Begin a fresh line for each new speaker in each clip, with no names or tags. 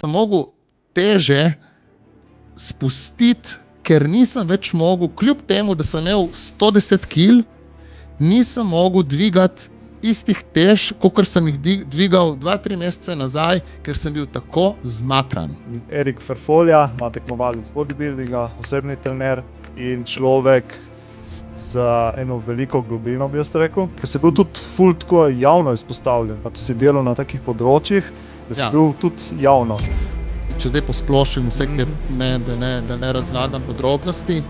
sem mogel teže spustiti, ker nisem več mogel, kljub temu, da sem imel 110 kg, nisem mogel dvigati istih tež, kot sem jih dvigal 2-3 mesece nazaj, ker sem bil tako zmatran.
Erik Ferfolja, ima tekmovalec bodybuildinga, osebni trener in človek za eno veliko globino, bi jaz rekel. Ker si bil tudi ful tako javno izpostavljen, pa si delal na takih področjih, da si bil tudi javno.
Če zdaj posplošim vse, da ne razlagam podrobnosti,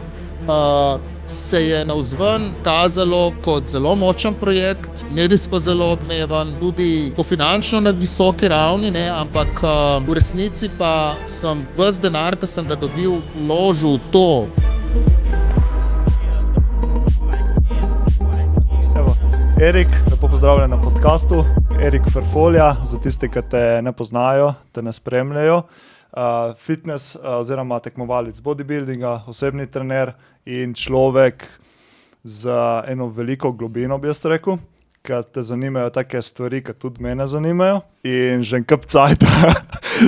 se je navzven kazalo kot zelo močen projekt, medijsko zelo odmeven, tudi po finančno na visoki ravni, ampak v resnici pa sem ves denar, ki sem ga dobil, vložil v to.
Evo, Erik, lepo pozdravljen na podcastu. Erik Ferfolja, za tiste, ki te ne poznajo, te ne spremljajo. Fitness oziroma tekmovalec bodybuildinga, osebni trener in človek za eno veliko globino, bi jaz rekel, ker te zanimajo take stvari, ki tudi mene zanimajo. In že kup cajta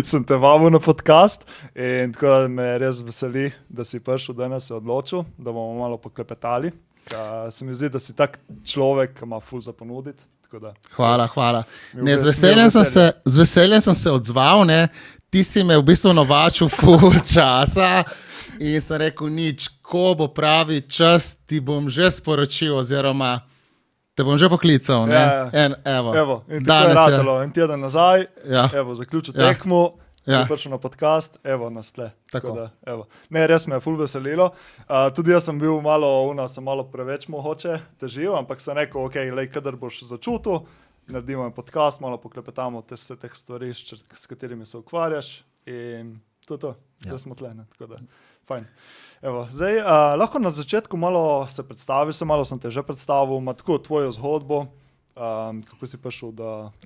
sem te vabil na podcast in tako da me res veseli, da si prišel danes, se odločil, da bomo malo poklepetali. Se mi zdi, da si tak človek, ki ima ful za ponuditi.
Hvala. Z veseljem sem se odzval, Ti si me v bistvu navačil ful časa in sem rekel nič, ko bo pravi čas, ti bom že sporočil oziroma te bom že poklical.
Evo, in tako je ratalo, en teden nazaj, zaključil tekmo, prišel na podcast, evo nas tle. Ne, res me je ful veselilo. Tudi jaz sem bil malo preveč mogoče težil, ampak sem rekel, kadar boš začutil, naredimo podcast, malo poklepetamo vse teh stvari, s katerimi se ukvarjaš in to. Zdaj smo tle, tako da, fajn. Evo, zdaj, lahko na začetku malo se predstaviš, malo sem te že predstavil, ima tako tvojo zgodbo, kako si prišel,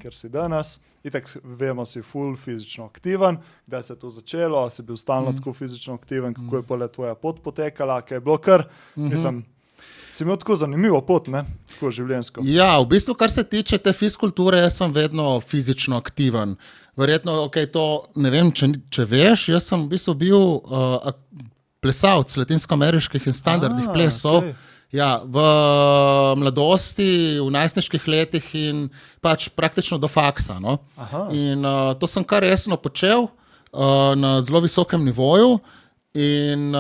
kjer si danes. Itak vemo, si ful fizično aktiven, kdaj se je to začelo, si bil stalno tako fizično aktiven, kako je pole tvoja pot potekala, kaj je bilo kar, mislim, si imel tako zanimivo pot, tako življenjsko.
Ja, v bistvu, kar se tiče te fizkulture, jaz sem vedno fizično aktiven. Verjetno, to ne vem, če veš, jaz sem v bistvu bil plesalc latinskoameriških in standardnih plesov.
Okay.
Ja, v mladosti, v najstniških letih in pač praktično do faksa. In to sem kar resno počel na zelo visokem nivoju. In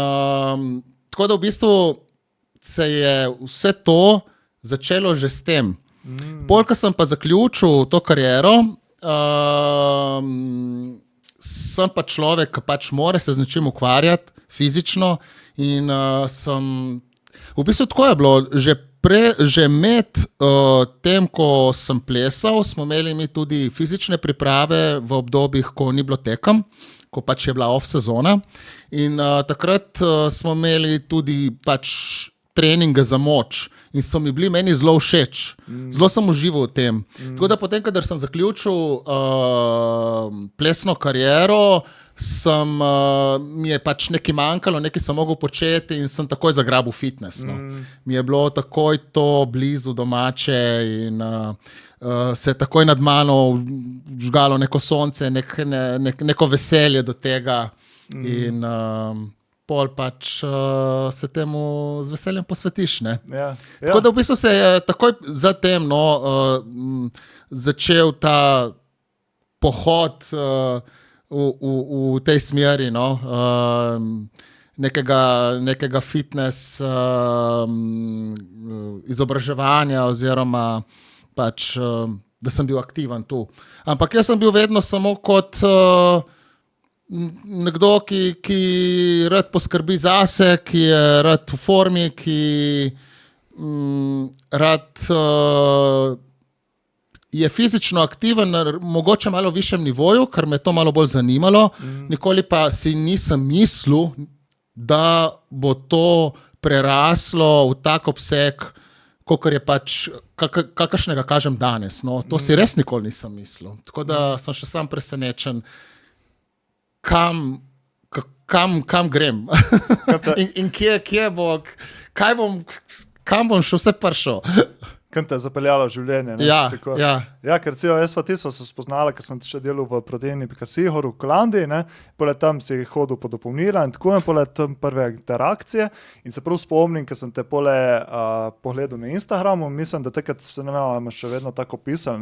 tako da v bistvu se je vse to začelo že s tem. Ko sem pa zaključil to kariero, sem pa človek, ki pač mora se z nečim ukvarjati fizično in v bistvu tako je bilo, že med tem, ko sem plesal, smo imeli mi tudi fizične priprave v obdobjih, ko ni bilo tekem, ko pač je bila off sezona in takrat smo imeli tudi pač treninge za moč in so mi bili meni zelo všeč. Zelo sem užival v tem. Tako da potem, kadar sem zaključil plesno kariero, mi je pač nekaj manjkalo, nekaj sem mogel početi in sem takoj zagrabil fitness. Mi je bilo takoj to blizu domače in se je takoj nad mano žgalo neko sonce, neko veselje do tega in pol pač se temu z veseljem posvetiš. Tako da v bistvu se je takoj zatem začel ta pohod v tej smeri, nekega fitness izobraževanja oziroma pač, da sem bil aktiven tu. Ampak jaz sem bil vedno samo kot nekdo, ki rad poskrbi zase, ki je rad v formi, ki rad je fizično aktiven na mogoče malo višjem nivoju, ker me to malo bolj zanimalo. Nikoli pa si nisem mislil, da bo to preraslo v tak obseg, kakor je pač, kakršnega kažem danes. To si res nikoli nisem mislil. Tako da sem še sam presenečen, kam grem in kje bo, kam bom še vse prišel.
Kam te je zapeljalo življenje. Ja, ker jaz pa ti so se spoznala, ker sem še delal v Proteini.si, v Holandiji, poleg tam si hodil po dopolnila in tako in poleg tam prve interakcije in se prav spomnim, ker sem te pogledal na Instagramu, mislim, da takrat se ne vem, še vedno tako pisal,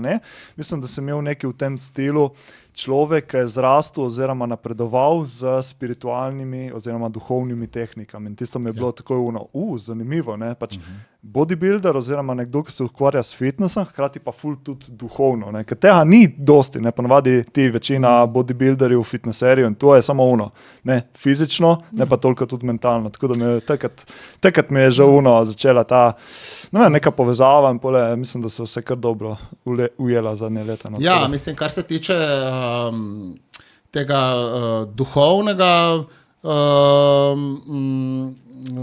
mislim, da sem imel nekaj v tem stilu, človek, ki je zrastel oziroma napredoval z spiritualnimi oziroma duhovnimi tehnikami. In tisto mi je bilo tako zanimivo, pač bodybuilder oziroma nekdo, ki se ukvarja s fitnessom, hkrati pa ful tudi duhovno, ker tega ni dosti, ponavadi ti večina bodybuilderjev, fitnesserjev in to je samo fizično, ne pa toliko tudi mentalno. Tako da takrat mi je že začela ta neka povezava in mislim, da se vse kar dobro ujela zadnje leta.
Ja, mislim, kar se tiče tega duhovnega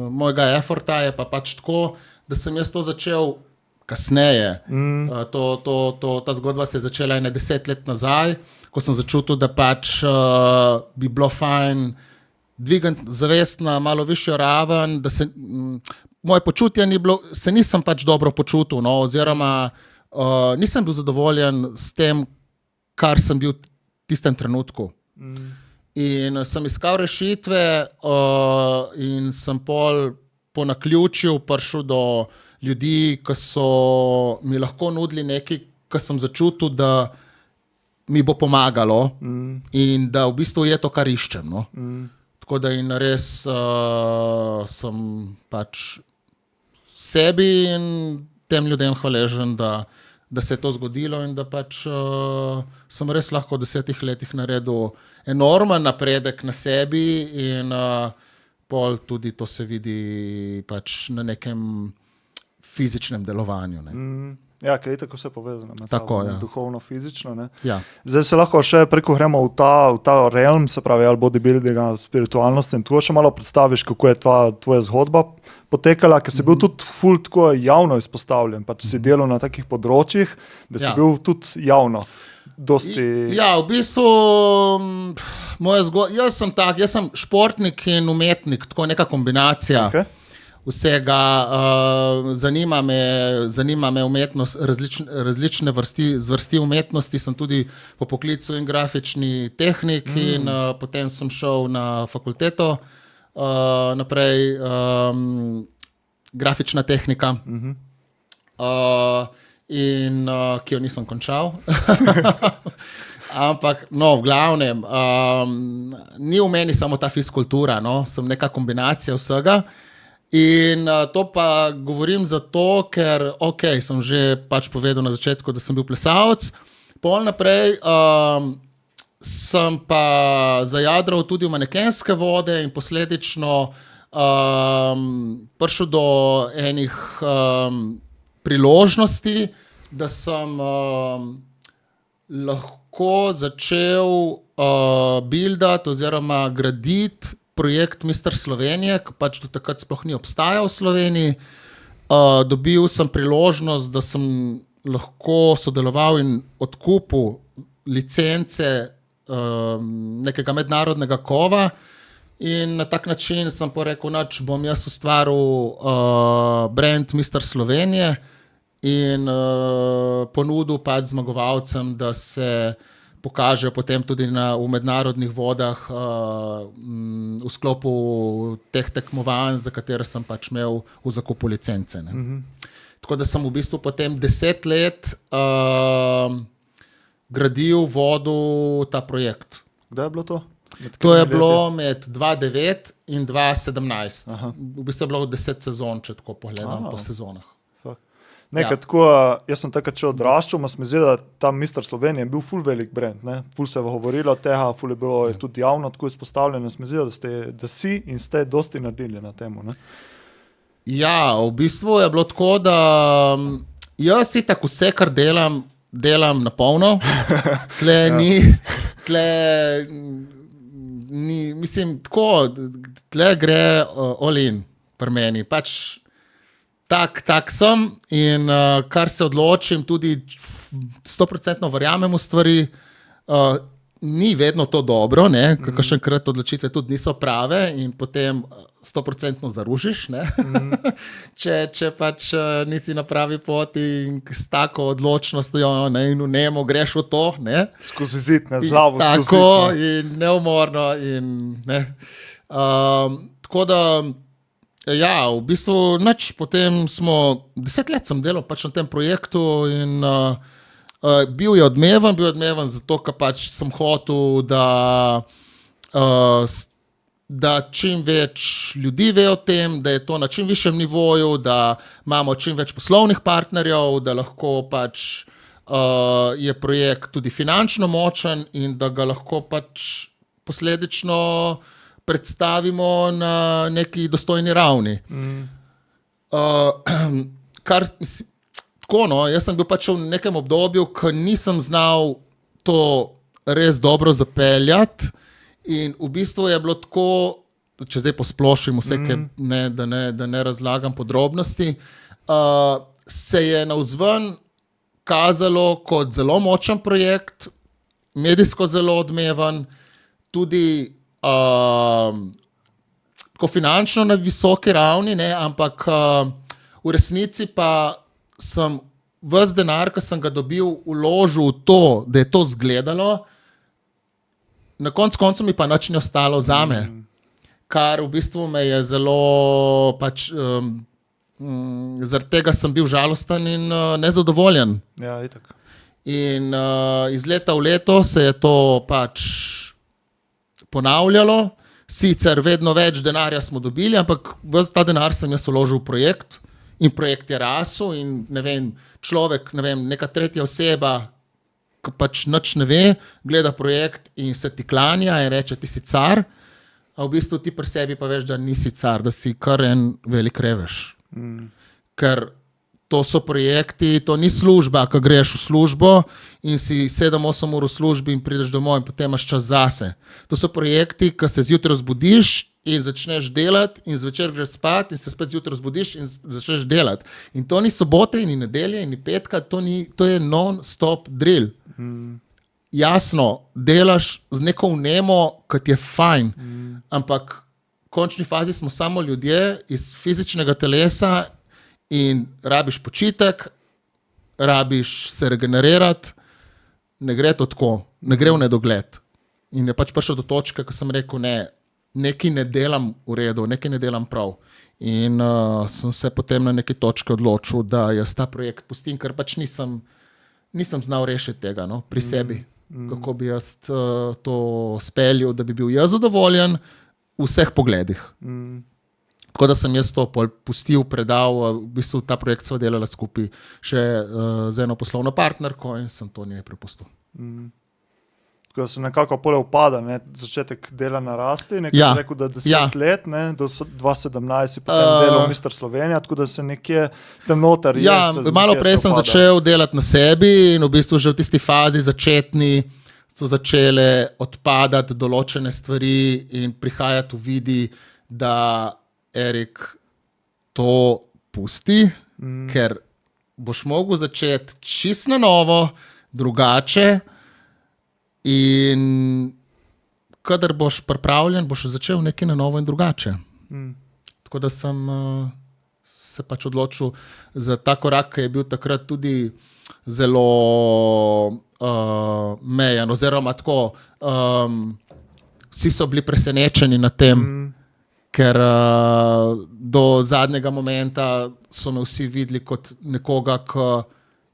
mojega efforta je pa pač tako, da sem jaz to začel kasneje. Ta zgodba se je začela 10 let nazaj, ko sem začutil, da pač bi bilo fajn dvigati zavest na malo višjo raven, da se moje počutje ni bilo, se nisem pač dobro počutil, oziroma nisem bil zadovoljen s tem, kar sem bil v tistem trenutku. In sem iskal rešitve in sem po naključju prišel do ljudi, ki so mi lahko nudili nekaj, kar sem začutil, da mi bo pomagalo in da v bistvu je to, kar iščem. Tako da in res sem pač sebi in tem ljudem hvaležen, da se je to zgodilo in da pač sem res lahko v 10 letih naredil enormen napredek na sebi in pol tudi to se vidi pač na nekem fizičnem delovanju.
Ja, ker je tako vse povezano med
sabo,
duhovno, fizično.
Ja.
Zdaj se lahko še preko gremo v ta realm, se pravi, ali bodybuildinga, spiritualnosti in tu še malo predstaviš, kako je tvoja zgodba potekala, ker si bil tudi ful tako javno izpostavljen, pač si delal na takih področjih, da si bil tudi javno.
Ja, v bistvu jaz sem športnik in umetnik, tako neka kombinacija. Vsega, zanima me umetnost, različne zvrsti umetnosti, sem tudi po poklicu in grafični tehnik in potem sem šel na fakulteto naprej, grafična tehnika, in ki jo nisem končal. Ampak, v glavnem, ni v meni samo ta fizkultura, sem neka kombinacija vsega. In to pa govorim zato, ker, sem že pač povedal na začetku, da sem bil plesalec, pol naprej sem pa zajadral tudi v manekenske vode in posledično prišel do enih priložnosti, da sem lahko začel buildati oziroma graditi projekt Mister Slovenije, ki pač do takrat sploh ni obstajal v Sloveniji. Dobil sem priložnost, da sem lahko sodeloval in odkupil licence nekega mednarodnega kova in na tak način sem rekel, bom jaz ustvaril brand Mister Slovenije in ponudil pač zmagovalcem, da se pokažejo potem tudi v mednarodnih vodah v sklopu teh tekmovanj, za katere sem pač imel v zakupu licence. Tako da sem v bistvu potem 10 let gradil, vodil ta projekt.
Kdaj je bilo to?
To je bilo med 2009 in 2017. V bistvu je bilo 10 sezon, če tako pogledam po sezonah.
Tako, jaz sem takrat še odraščal, ma se mi zdi, da tam Mister Slovenije je bil ful velik brand, ful se je govorilo od tega, ful je bilo tudi javno tako izpostavljeno, se mi zdi, da si in ste dosti naredili na temu.
Ja, v bistvu je bilo tako, da jaz si tako vse, kar delam na polno, mislim, tako, tle gre all in pri meni, pač tak sem in kar se odločim, tudi 100% verjamem v stvari. ni vedno to dobro, kakšenkrat odločitve tudi niso prave in potem 100% zarušiš, če pač nisi na pravi poti in s tako odločnostjo in vnemo greš v to.
Skozi zid, z glavo skozi zid.
Tako in neumorno. Tako da, ja, v bistvu potem 10 let sem delal pač na tem projektu in bil je odmeven zato, ker pač sem hotel, da čim več ljudi ve o tem, da je to na čim višjem nivoju, da imamo čim več poslovnih partnerjev, da lahko pač je projekt tudi finančno močen in da ga lahko pač posledično predstavimo na neki dostojni ravni. Jaz sem bil pač v nekem obdobju, ko nisem znal to res dobro zapeljati in v bistvu je bilo tako, če zdaj posplošim vse, da ne razlagam podrobnosti, se je navzven kazalo kot zelo močen projekt, medijsko zelo odmeven, tudi tako finančno na visoki ravni, ampak v resnici pa sem ves denar, ki sem ga dobil, vložil v to, da je to zgledalo, na koncu mi pa nič ni ostalo zame, kar v bistvu me je zelo pač, zaradi tega sem bil žalosten in nezadovoljen.
Ja, itak.
In iz leta v leto se je to pač ponavljalo, sicer vedno več denarja smo dobili, ampak ves ta denar sem jaz vložil v projekt. In projekt je rasel in človek, neka tretja oseba, ki pač nič ne ve, gleda projekt in se ti klanja in reče, ti si car, a v bistvu ti pri sebi pa veš, da nisi car, da si kar en velik revež. Ker to so projekti, to ni služba, ko greš v službo in si 7-8 ur v službi in prideš domov in potem imaš čas zase. To so projekti, ko se zjutraj zbudiš in začneš delati in zvečer greš spat in se spet zjutraj zbudiš in začneš delati. In to ni sobote in ni nedelje in ni petka, to je non-stop drill. Jasno, delaš z neko vnemo, kot je fajn, ampak v končni fazi smo samo ljudje iz fizičnega telesa in rabiš počitek, rabiš se regenerirati, ne gre to tako, ne gre v nedogled. In je pač prišel do točke, ko sem rekel, nekaj ne delam v redu, nekaj ne delam prav. In sem se potem na neki točki odločil, da jaz ta projekt pustim, ker pač nisem znal rešiti tega pri sebi. Kako bi jaz to speljal, da bi bil jaz zadovoljen v vseh pogledih. Tako da sem jaz to pustil, predal, v bistvu ta projekt sva delala skupaj še z eno poslovno partnerko in sem to njej prepustil.
Tako da se nekako pole upada, začetek dela narasti, nekaj rekel, da 10 let, do 2017 si potem delal Mister Slovenija, tako da se nekje tam noter je.
Ja, malo prej sem začel delati na sebi in v bistvu že v tisti fazi začetni so začele odpadati določene stvari in prihajati v vidi, da Erik to pusti, ker boš mogel začeti čist na novo, drugače, in kadar boš pripravljen, boš začel nekaj na novo in drugače. Tako da sem se pač odločil za ta korak, ki je bil takrat tudi zelo mejen, oziroma tako, vsi so bili presenečeni nad tem, ker do zadnjega momenta so me vsi videli kot nekoga, ki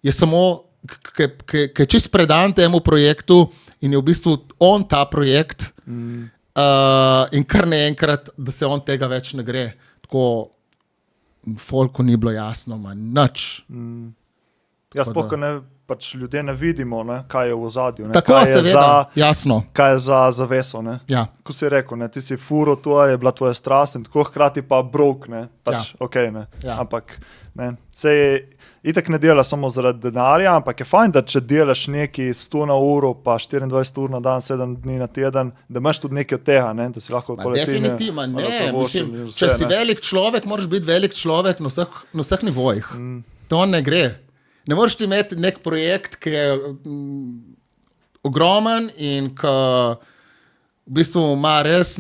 je samo, ki je čist predan temu projektu in je v bistvu on ta projekt in kar naenkrat, da se on tega več ne gre. Tako folku ni bilo jasno, nič.
Jaz sploh, ko pač ljudje ne vidimo, kaj je v ozadju.
Tako seveda, jasno.
Kaj je za zaveso.
Ja.
Ko si rekel, ti si furo, to je bila tvoja strast in tako hkrati pa brok, pač okej, ampak sej itak ne dela samo zaradi denarja, ampak je fajn, da če delaš neki 100 na uro, pa 24 ur na dan, 7 dni na teden, da imaš tudi nekaj od tega, da si lahko
definitivno, mislim, če si velik človek, moraš biti velik človek na vseh nivojih. To ne gre. Ne moreš ti imeti nek projekt, ki je ogromen in ki v bistvu ima res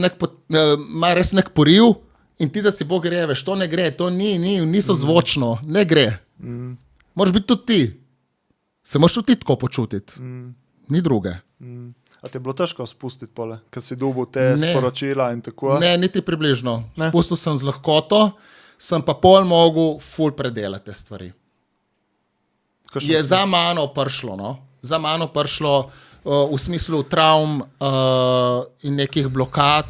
nek poriv in ti, da si Bog gre, veš, to ne gre, to niso zvočno, ne gre. Moraš biti tudi ti. Se moraš tudi ti tako počutiti. Ni druge.
A ti je bilo težko spustiti pole, ker si dobil te sporočila in tako?
Ne, niti približno. Spustil sem z lahkoto, sem pa pol mogel ful predelati te stvari. Je za mano prišlo, no? Za mano prišlo v smislu travm in nekih blokad,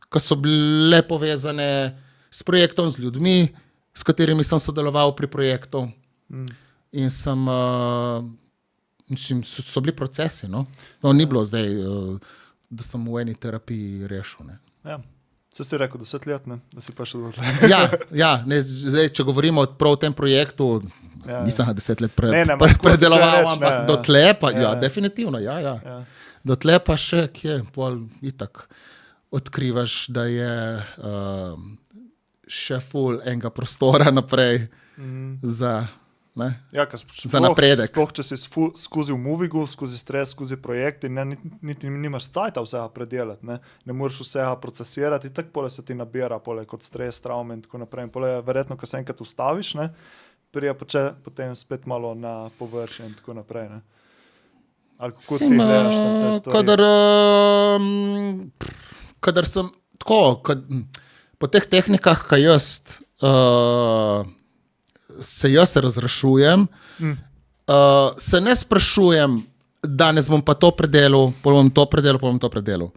ki so bile povezane s projektom, z ljudmi, s katerimi sem sodeloval pri projektu. In sem... Mislim, so bili procesi, no? No, ni bilo zdaj, da sem v eni terapiji rešil, ne?
Ja, se si rekel 10 let, ne? Da si pa še dotle.
Ne, zdaj, če govorimo prav o tem projektu, nisem na 10 let predeloval, ampak dotle pa, definitivno, Dotle pa še, kje, pol itak odkrivaš, da je še ful enega prostora naprej za... za napredek.
Sploh, če si skozi v movigu, skozi stres, skozi projekti, niti nimaš cajta vsega predelati, ne moreš vsega procesirati, tako pole se ti nabira, pole kot stres, travme in tako naprej. In pole verjetno, ko se enkrat ustaviš, prija potem spet malo na površje in tako naprej. Ali kako ti gledaš tam te stvari?
Kadar sem tako, po teh tehnikah, kaj se jaz razrešujem, se ne sprašujem, danes bom pa to predelal, pol bom to predelal.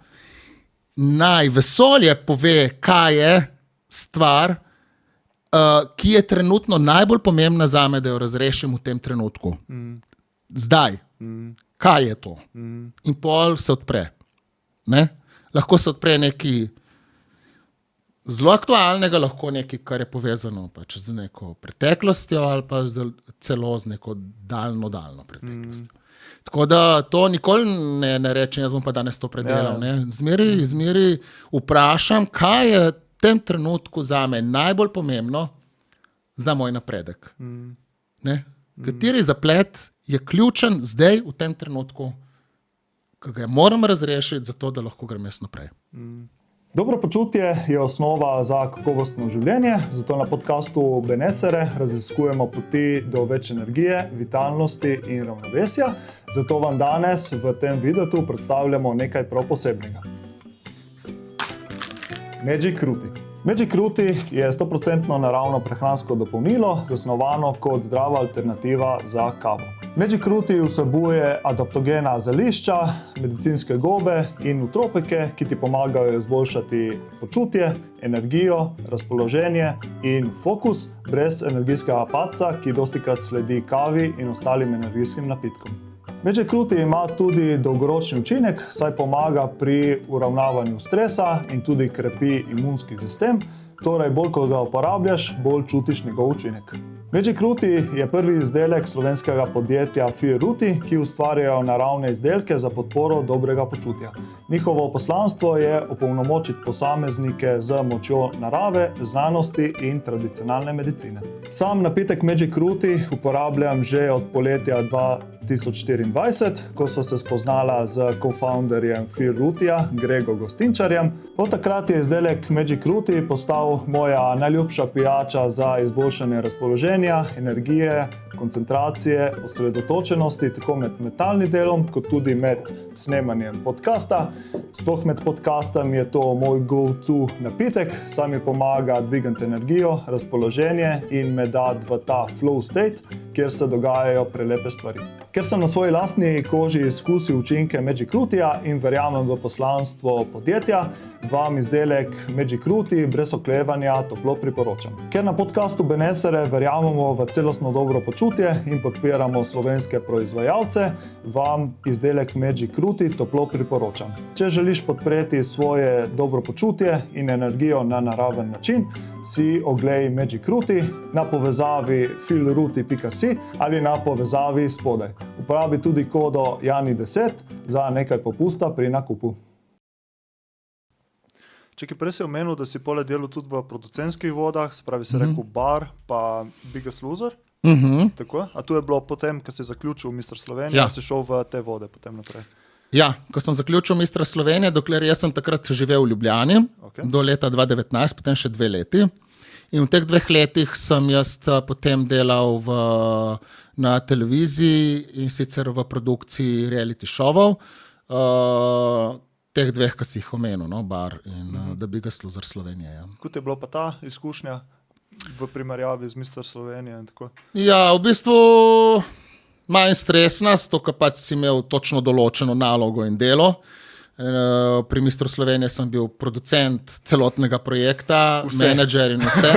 Naj vesolje pove, kaj je stvar, ki je trenutno najbolj pomembna zame, da jo razrešim v tem trenutku. Zdaj. Kaj je to? In pol se odpre. Ne? Lahko se odpre neki zelo aktualnega, lahko nekaj, kar je povezano pač z neko preteklostjo ali pa celo z neko daljno preteklostjo. Tako da to nikoli ne rečem, jaz bom pa danes to predelal. Zmeri vprašam, kaj je v tem trenutku zame najbolj pomembno za moj napredek. Kateri zaplet je ključen zdaj v tem trenutku, ki ga moram razrešiti, zato da lahko grem jaz naprej.
Dobro počutje je osnova za kakovostno življenje, zato na podcastu Benesere raziskujemo poti do več energije, vitalnosti in ravnovesja. Zato vam danes v tem videu predstavljamo nekaj prav posebnega. Magic Ruti. Magic Ruti je 100% naravno prehransko dopolnilo, zasnovano kot zdrava alternativa za kavo. Magic Ruti vsebuje adaptogena zelišča, medicinske gobe in utropike, ki ti pomagajo izboljšati počutje, energijo, razpoloženje in fokus brez energijskega padca, ki dostikrat sledi kavi in ostalim energijskim napitkom. Magic Ruti ima tudi dolgoročni učinek, saj pomaga pri uravnavanju stresa in tudi krepi imunski sistem, torej bolj ko ga uporabljaš, bolj čutiš njegov učinek. Magic Ruti je prvi izdelek slovenskega podjetja Feel Ruti, ki ustvarjajo naravne izdelke za podporo dobrega počutja. Njihovo poslanstvo je opolnomočiti posameznike z močjo narave, znanosti in tradicionalne medicine. Sam napitek Magic Ruti uporabljam že od poletja 2024, ko sva se spoznala z co-founderjem Feel Rutija, Grego Gostinčarjem. Od takrat je izdelek Magic Ruti postal moja najljubša pijača za izboljšanje razpoloženja, energije, koncentracije, osredotočenosti, tako med mentalnim delom, kot tudi med snemanjem podcasta. Sploh med podcastom je to moj go-to napitek, saj mi pomaga dvigati energijo, razpoloženje in me dati v ta flow state, kjer se dogajajo prelepe stvari. Ker sem na svoji lastni koži izkusil učinke Magic Rutija in verjamem v poslanstvo podjetja, vam izdelek Magic Ruti brez oklevanja toplo priporočam. Ker na podcastu Benesere verjamemo v celostno dobro počutje in podpiramo slovenske proizvajalce, vam izdelek Magic Ruti toplo priporočam. Če želiš podpreti svoje dobro počutje in energijo na naraven način, si oglej Magic Ruti na povezavi feelruti.si ali na povezavi spodaj. Uporabi tudi kodo JANI10 za nekaj popusta pri nakupu. Čekaj, prej si omenil, da si poleg delal tudi v producentskih vodah, se pravi, si rekel Bar pa Biggest Loser. Tako? A tu je bilo potem, ko si zaključil Mister Slovenija, si šel v te vode potem naprej?
Ja, ko sem zaključil Mister Slovenije, dokler jaz sem takrat živel v Ljubljani, do leta 2019, potem še 2 leti. In v teh 2 letih sem jaz potem delal na televiziji in sicer v produkciji reality šovov, teh 2, ki si jih omenil, no, Bar in The Biggest Loser Slovenije. Ja.
Kako je bila pa ta izkušnja v primerjavi z Mister Slovenije in tako?
Ja, v bistvu manj stresna, zato ker pač si imel točno določeno nalogo in delo. Pri Mister Slovenije sem bil producent celotnega projekta, menedžer in vse.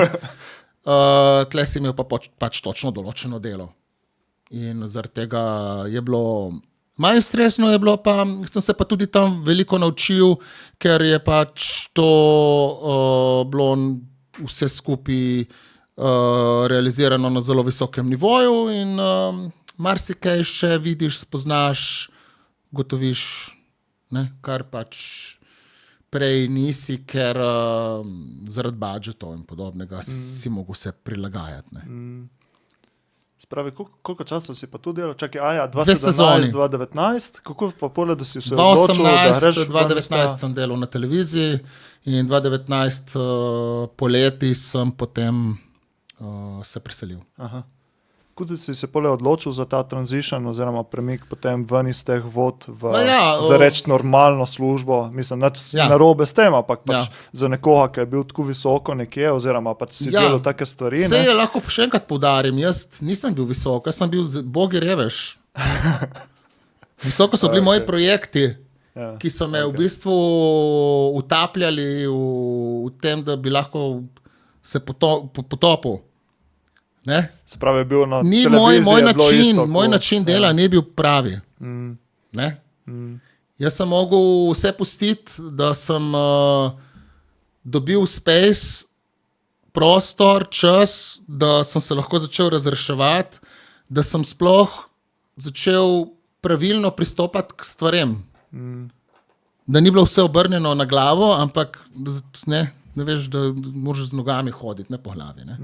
Tle si imel pač točno določeno delo. In zaradi tega je bilo manj stresno, sem se pa tudi tam veliko naučil, ker je pač to bilo vse skupaj realizirano na zelo visokem nivoju in marsikaj še vidiš, spoznaš, gotoviš, ne, kar pač prej nisi, ker zaradi budžetov in podobnega si mogel se prilagajati. Ne.
Spravi, koliko časa si pa tu delal? Čakaj, 2017, 2019, kako pa pole, da si se odločil, da greš?
2019 sem delal na televiziji in 2019 poleti sem potem se preselil.
Aha. Kako si se pole odločil za ta transition oziroma premik potem ven iz teh vod za reči normalno službo? Mislim, narobe s tem, ampak pač za nekoga, ki je bil tako visoko nekje oziroma pač si delal take stvari.
Sej lahko še enkrat poudarim, jaz nisem bil visoko, jaz sem bil bogi revež. Visoko so bili moji projekti, ki so me v bistvu utapljali v tem, da bi lahko se potopil. Ne?
Se pravi, je bil na televiziji,
moj način dela ni bil pravi. Ne? Jaz sem mogel vse pustiti, da sem dobil space, prostor, čas, da sem se lahko začel razreševati, da sem sploh začel pravilno pristopati k stvarem. Da ni bilo vse obrnjeno na glavo, ampak ne veš, da moraš z nogami hoditi, ne po glavi. Ne?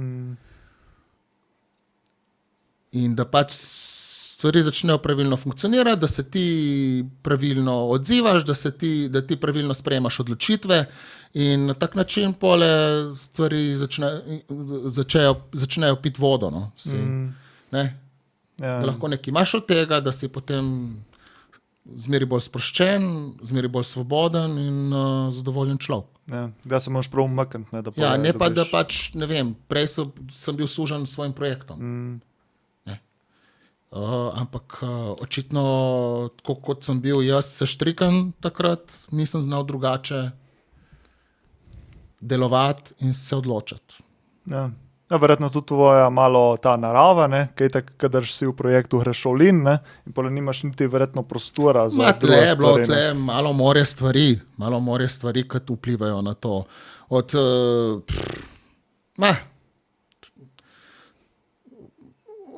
In da pač stvari začnejo pravilno funkcionirati, da se ti pravilno odzivaš, da ti pravilno sprejemaš odločitve in na tak način pole stvari začnejo piti vodo. No, ne? Da lahko nekaj imaš od tega, da si potem zmeri bolj sproščen, zmeri bolj svoboden in zadovoljen človek.
Da se moraš prav umakniti.
Ne pa, da pač, ne vem, prej sem bil sužen s svojim projektom. Ampak očitno, tako kot sem bil jaz seštrikan takrat, nisem znal drugače delovati in se odločati.
Ja, verjetno tudi tvoja malo ta narava, ne? Kaj tako, kadar si v projektu greš all in, ne? In pole nimaš niti verjetno prostora za druge stvari.
Tle malo more stvari, ki vplivajo na to.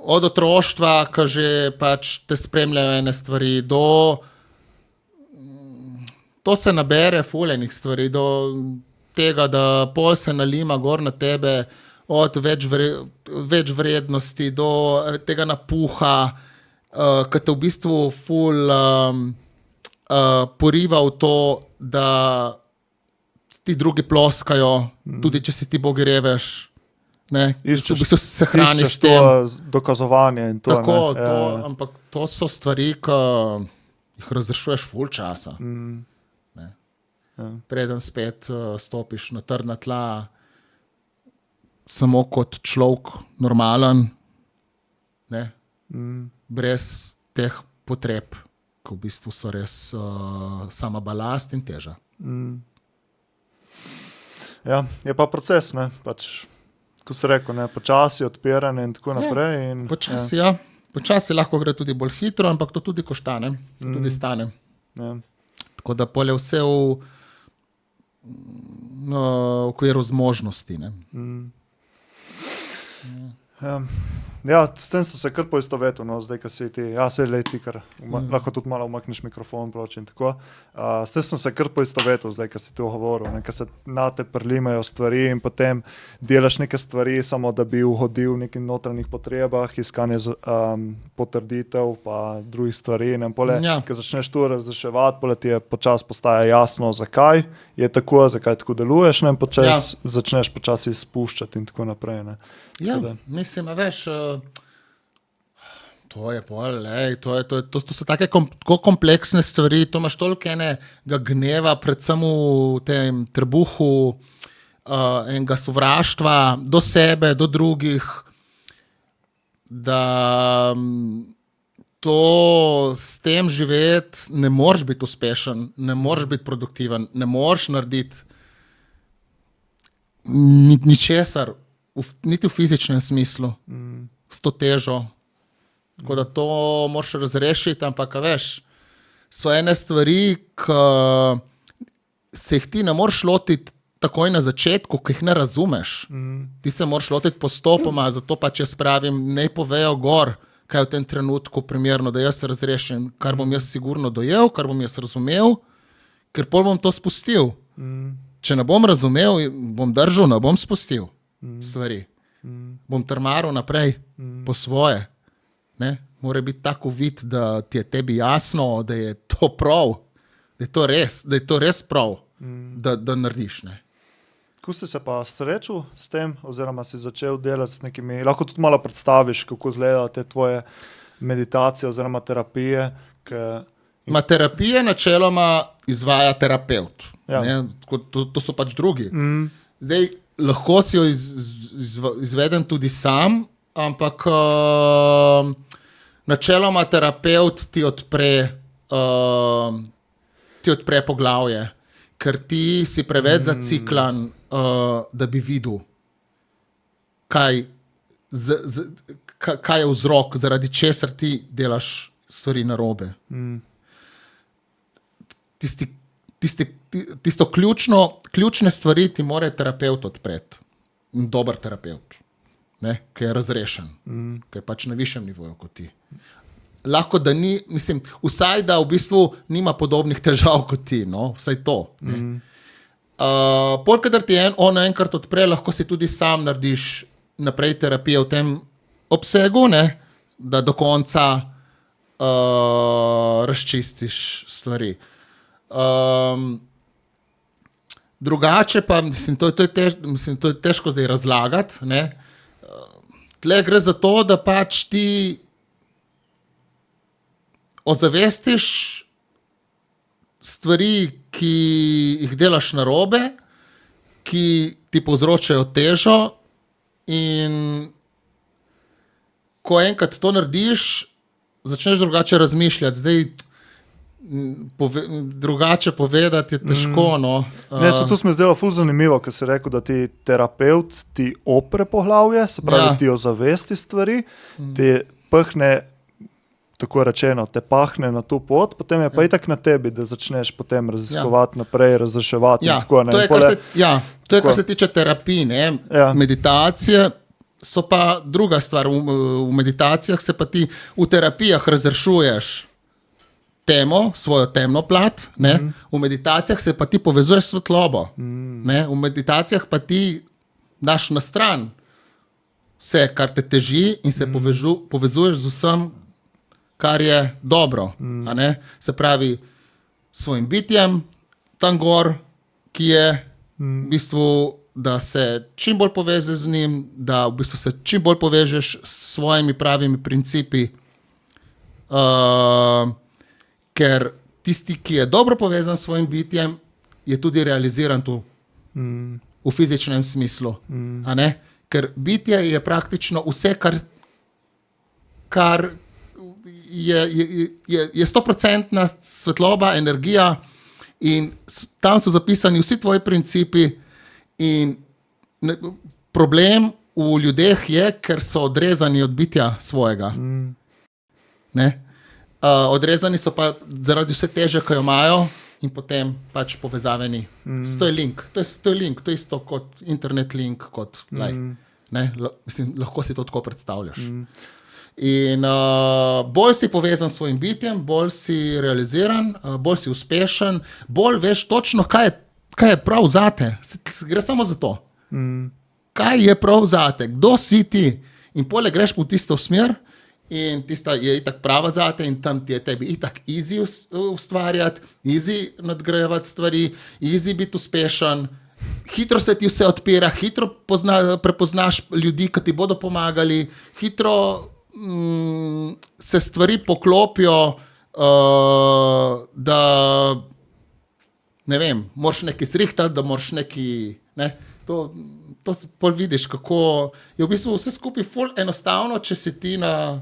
Od otroštva, ki že pač te spremljajo ene stvari, to se nabere fulejnih stvari, do tega, da pol se nalima gor na tebe, od več vrednosti do tega napuha, ki te v bistvu ful poriva v to, da ti drugi ploskajo, tudi če si ti bogi reveš. Se hraniš
to dokazovanje in to.
Tako, ampak to so stvari, ki jih razrešuješ ful časa. Preden spet stopiš na trdna tla, samo kot človek normalen, ne? Brez teh potreb, ki v bistvu so res sama balast in teža.
Ja, je pa proces, ne, pač. Ko se rekel, ne, počasi odpiranje in tako naprej.
Počasi, ja. Počasi lahko gre tudi bolj hitro, ampak to tudi koštane, tudi stane.
Ja.
Tako da pol je vse v okviru zmožnosti. Ne.
Ja. s tem sem se kar poistovetil, no, zdaj, ko si ti, se leti, ker lahko tudi malo umakneš mikrofon proč in tako. S tem sem se kar poistovetil, zdaj, ko si ti govoril, ko se na te prilimajo stvari in potem delaš neke stvari, samo da bi uhodil nekim notranjih potrebah, iskanje potrditev pa drugih stvari. Ko začneš tu razreševati, pole ti je počasi postaja jasno, zakaj je tako, zakaj tako deluješ, in začneš počasi spuščati in tako naprej. Ne.
Ja, mislim, veš, to je pol, to so take kompleksne stvari, to imaš toliko enega gneva, predvsem v tem trebuhu, enega sovraštva do sebe, do drugih, da to s tem živeti ne moreš biti uspešen, ne moreš biti produktiven, ne moreš narediti ničesar, niti v fizičnem smislu, s to težo. Tako da to moraš razrešiti, ampak veš, so ene stvari, ki se jih ti ne moreš lotiti takoj na začetku, ki jih ne razumeš. Ti se moraš lotiti postopoma, zato pa če spravim, ne povejo gor, kaj je v tem trenutku primerno, da jaz razrešim, kar bom jaz sigurno dojel, kar bom jaz razumel, ker pol bom to spustil. Če ne bom razumel, bom držal, ne bom spustil stvari. Bom trmaril naprej po svoje. Ne? Mora biti tako vid, da ti je tebi jasno, da je to prav, da je to res prav, da narediš. Ne?
Kako si se pa srečal s tem, oziroma si začel delati s nekimi, lahko tudi malo predstaviš, kako izgleda te tvoje meditacije oziroma terapije?
Terapije načeloma izvaja terapevt. Ja. To so pač drugi. Zdaj, lahko si jo izvedem tudi sam, ampak načeloma terapevt ti odpre poglavje, ker ti si preveč zaciklan, da bi videl, kaj je vzrok, zaradi česar ti delaš stvari narobe. Tisto ključne stvari ti mora terapevt odpreti. Dober terapevt, ki je razrešen, ki je pač na višjem nivoju kot ti. Lahko, da ni, mislim, vsaj da v bistvu nima podobnih težav kot ti, no, vsaj to. Kadar ti on enkrat odpre, lahko si tudi sam narediš naprej terapije v tem obsegu, da do konca razčistiš stvari. Drugače pa, to je težko zdaj razlagati, tle gre za to, da pač ti ozavestiš stvari, ki jih delaš narobe, ki ti povzročajo težo, in ko enkrat to narediš, začneš drugače razmišljati. Zdaj, drugače povedati je težko.
To se mi zdelo ful zanimivo, ker si rekel, da ti terapevt ti opre poglavje, se pravi, ti ozavesti stvari, ti pahne, tako rečeno, te pahne na to pot, potem je pa itak na tebi, da začneš potem raziskovati naprej, razreševati in tako.
To je, kar se tiče terapij, meditacije so pa druga stvar. V meditacijah se pa ti v terapijah razrešuješ temo, svojo temno plat, v meditacijah se pa ti povezuješ s svetlobo, v meditacijah pa ti daš na stran vse, kar te teži, in se povezuješ z vsem, kar je dobro. Se pravi, svojim bitjem tam gor, ki je v bistvu, da se čim bolj poveze z njim, da v bistvu se čim bolj povežeš s svojimi pravimi principi, ker tisti, ki je dobro povezan s svojim bitjem, je tudi realiziran tu, v fizičnem smislu. Ker bitje je praktično vse, kar je 100% svetloba, energija, in tam so zapisani vsi tvoji principi, in problem v ljudeh je, ker so odrezani od bitja svojega. Odrezani so pa zaradi vse teže, ki jo imajo, in potem pač povezave ni. To je link, to je isto kot internet link, kot Mislim, lahko si to tako predstavljaš. In bolj si povezan s svojim bitjem, bolj si realiziran, bolj si uspešen, bolj veš točno, kaj je prav zate. Gre samo za to. Kaj je prav zate, kdo si ti? In poleg greš po tisto smer in tista je itak prava zate in tam ti je tebi itak easy ustvarjati, easy nadgrajevati stvari, easy biti uspešen, hitro se ti vse odpira, hitro prepoznaš ljudi, ki ti bodo pomagali, hitro se stvari poklopijo, da ne vem, moraš nekaj zrihtati, da moraš nekaj, to si pol vidiš, kako je v bistvu vse skupaj ful enostavno, če si ti na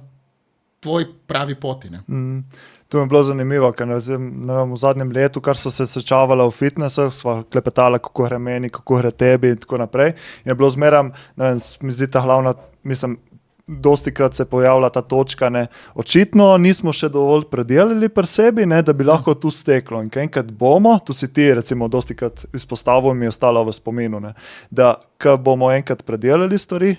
tvoj pravi poti.
To mi je bilo zanimivo, ker v zadnjem letu, kar so se srečavala v fitnessu, sva klepetala, kako gre meni, kako gre tebi in tako naprej. In je bilo zmeram, mi zdi ta glavna, dostikrat se pojavlja ta točka, očitno nismo še dovolj predelali pri sebi, da bi lahko tu steklo. In enkrat bomo, tu si ti recimo dostikrat izpostavil, mi je ostalo v spominu, da ko bomo enkrat predelali stvari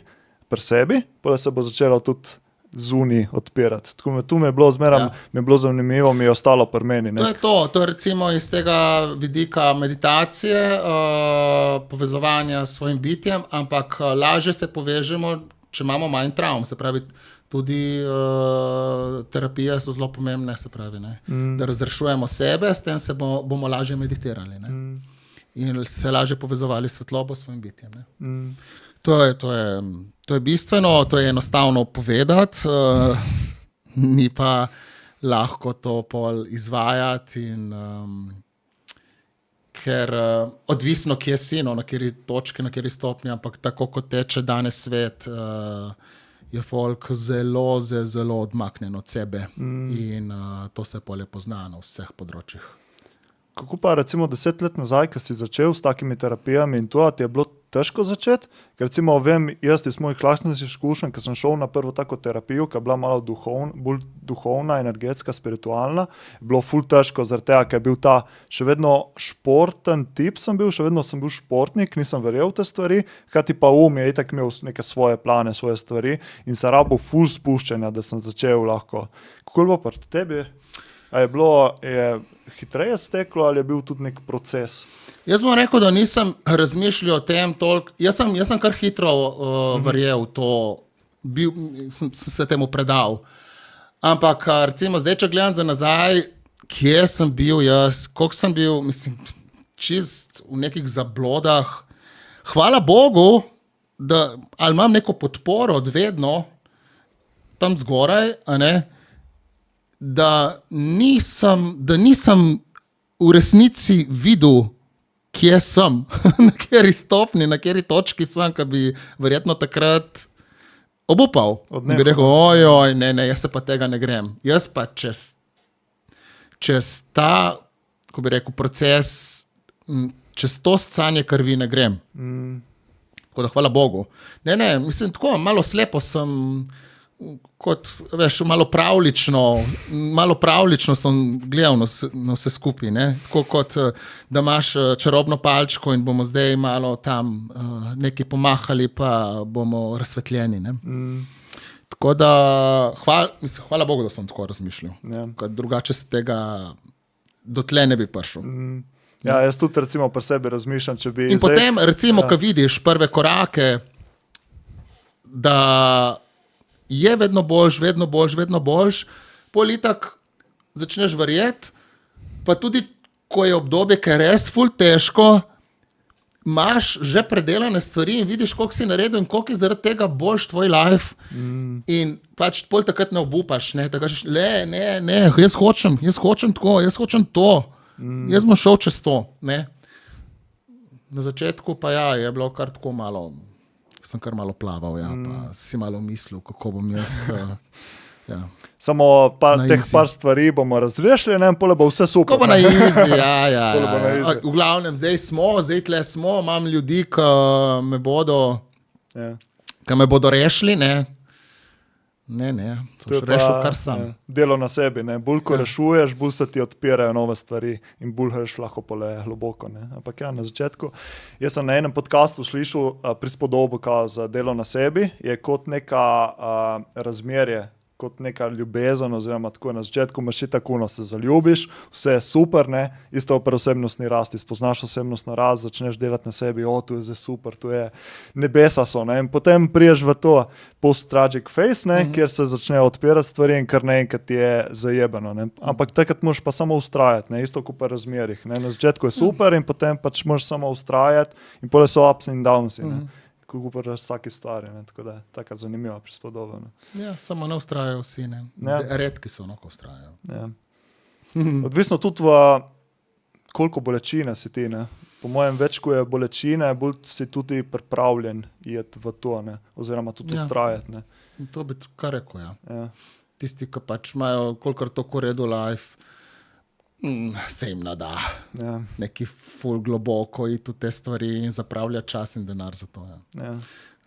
pri sebi, potem se bo začelo tudi zunaj odpirati. Tako tu mi je bilo zmeram, mi je bilo zanimivo, mi je ostalo pri meni.
To je recimo iz tega vidika meditacije, povezovanja s svojim bitjem, ampak lažje se povežemo, če imamo manj travm, se pravi, tudi terapije so zelo pomembne, se pravi, da razrešujemo sebe, s tem se bomo lažje meditirali. In se lažje povezovali s svetlobo, s svojim bitjem. To je bistveno, to je enostavno povedati, ni pa lahko to pol izvajati in ker odvisno, kje si, na kateri točki, na kateri stopnji, ampak tako kot teče danes svet, je folk zelo, zelo odmaknjen od sebe in to se pol pozna na vseh področjih.
Kako pa recimo 10 let nazaj, ko si začel s takimi terapijami in to, ti je bilo težko začeti? Ker recimo vem, jaz iz mojih lastnih izkušenj, ko sem šel na prvo tako terapijo, ki je bila malo bolj duhovna, energetska, spiritualna, je bilo ful težko zaradi tega, ker je bil ta še vedno športen tip še vedno sem bil športnik, nisem verjel v te stvari, hkrati pa je itak imel neke svoje plane, svoje stvari in sem rabil ful spuščanja, da sem začel lahko. Kako je bilo pri tebi? A je hitreje steklo ali je bil tudi nek proces?
Jaz bom rekel, da nisem razmišljal o tem toliko. Jaz sem kar hitro verjel to, sem se temu predal. Ampak recimo zdaj, če gledam za nazaj, kje sem bil jaz, koliko sem bil, mislim, čist v nekih zablodah. Hvala Bogu, da ali imam neko podporo od vedno tam zgoraj, da nisem v resnici videl, kje sem, na kateri stopni, na kateri točki sem, ki bi verjetno takrat obupal. Bi rekel, ojoj, ne, jaz se pa tega ne grem. Jaz pa čez ta, ko bi rekel, proces, čez to scanje krvi ne grem. Tako da hvala Bogu. Ne, mislim, tako malo slepo sem, kot, veš, malo pravlično sem gledal na vse skupaj, tako kot, da imaš čarobno palčko in bomo zdaj malo tam nekaj pomahali, pa bomo razsvetljeni, Tako da, hvala Bogu, da sem tako razmišljal. Drugače se tega dotle ne bi prišel.
Ja, jaz tudi recimo pri sebi razmišljam, če bi...
In potem, recimo, ko vidiš prve korake, da je vedno boljš, pol itak začneš verjeti, pa tudi, ko je obdobje, ki je res ful težko, imaš že predelane stvari in vidiš, koliko si naredil in koliko je zaradi tega boljš tvoj life in pač pol takrat ne obupaš, da kažeš, ne, jaz hočem tako, jaz hočem to, jaz bom šel čez to, Na začetku pa je bilo kar tako malo... Sem kar malo plaval, pa si malo mislil, kako bom jaz...
Samo teh par stvari bomo razrešili, pole bo vse super.
Ko bo na easy, V glavnem, zdaj tle smo, imam ljudi, ki me bodo rešili, Ne, to je rešil kar sam.
Delo na sebi, ne. Bolj ko rešuješ, bolj se ti odpirajo nove stvari in bolj greš lahko pole globoko. Ne. Ampak na začetku, jaz sem na enem podcastu slišal prispodobo za delo na sebi, je kot neka razmerje, kot neka ljubezen, oziroma tako na začetku imaš tako, se zaljubiš, vse je super, ne, isto pri osebnostni rasti, spoznaš osebnostno rast, začneš delati na sebi, tu je zdaj super, tu je nebesa so, ne, in potem priješ v to post-tragic phase, ne, kjer se začnejo odpirati stvari in kar naenkrat je zajebano, ne, ampak takrat moraš pa samo ustrajati, ne, isto kot pri razmerih, ne, na začetku je super in potem pač moraš samo ustrajati in pole so ups in downs, ne. Kako pa vsake stvari, ne? Tako da je taka zanimiva prispodoba.
Ja, samo ne ustrajajo vsi, ne. Ja. Redki so, ko ustrajajo.
Ja. Odvisno tudi koliko bolečine si ti, ne. Po mojem, več, ko je bolečine, bolj si tudi pripravljen iti v to, ne. Oziroma tudi ustrajati, ne.
To bi kar rekel, ja. Tisti, ki pač imajo kolikor to koredu life, se jim nada. Ja. Neki ful globoko iti v te stvari in zapravlja čas in denar za to. Ja.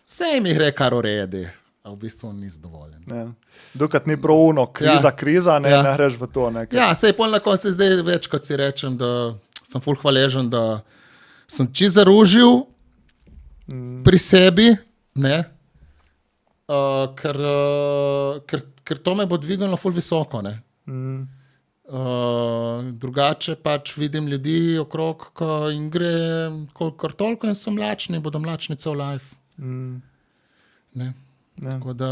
Se jim jih kar uredi, a v bistvu ni zadovoljen.
Ja. Dokrat ni pravuno, kriza, ne greš v to. Ne,
ja, sej pol na koncu zdaj več, kot si rečem, da sem ful hvaležen, da sem čisto zaružil pri sebi, ne, ker to me bo dvignilo ful visoko, ne. Drugače pač vidim ljudi okrog in gre kolikor toliko in so mlačni, bodo mlačni cel life. Ne. Tako da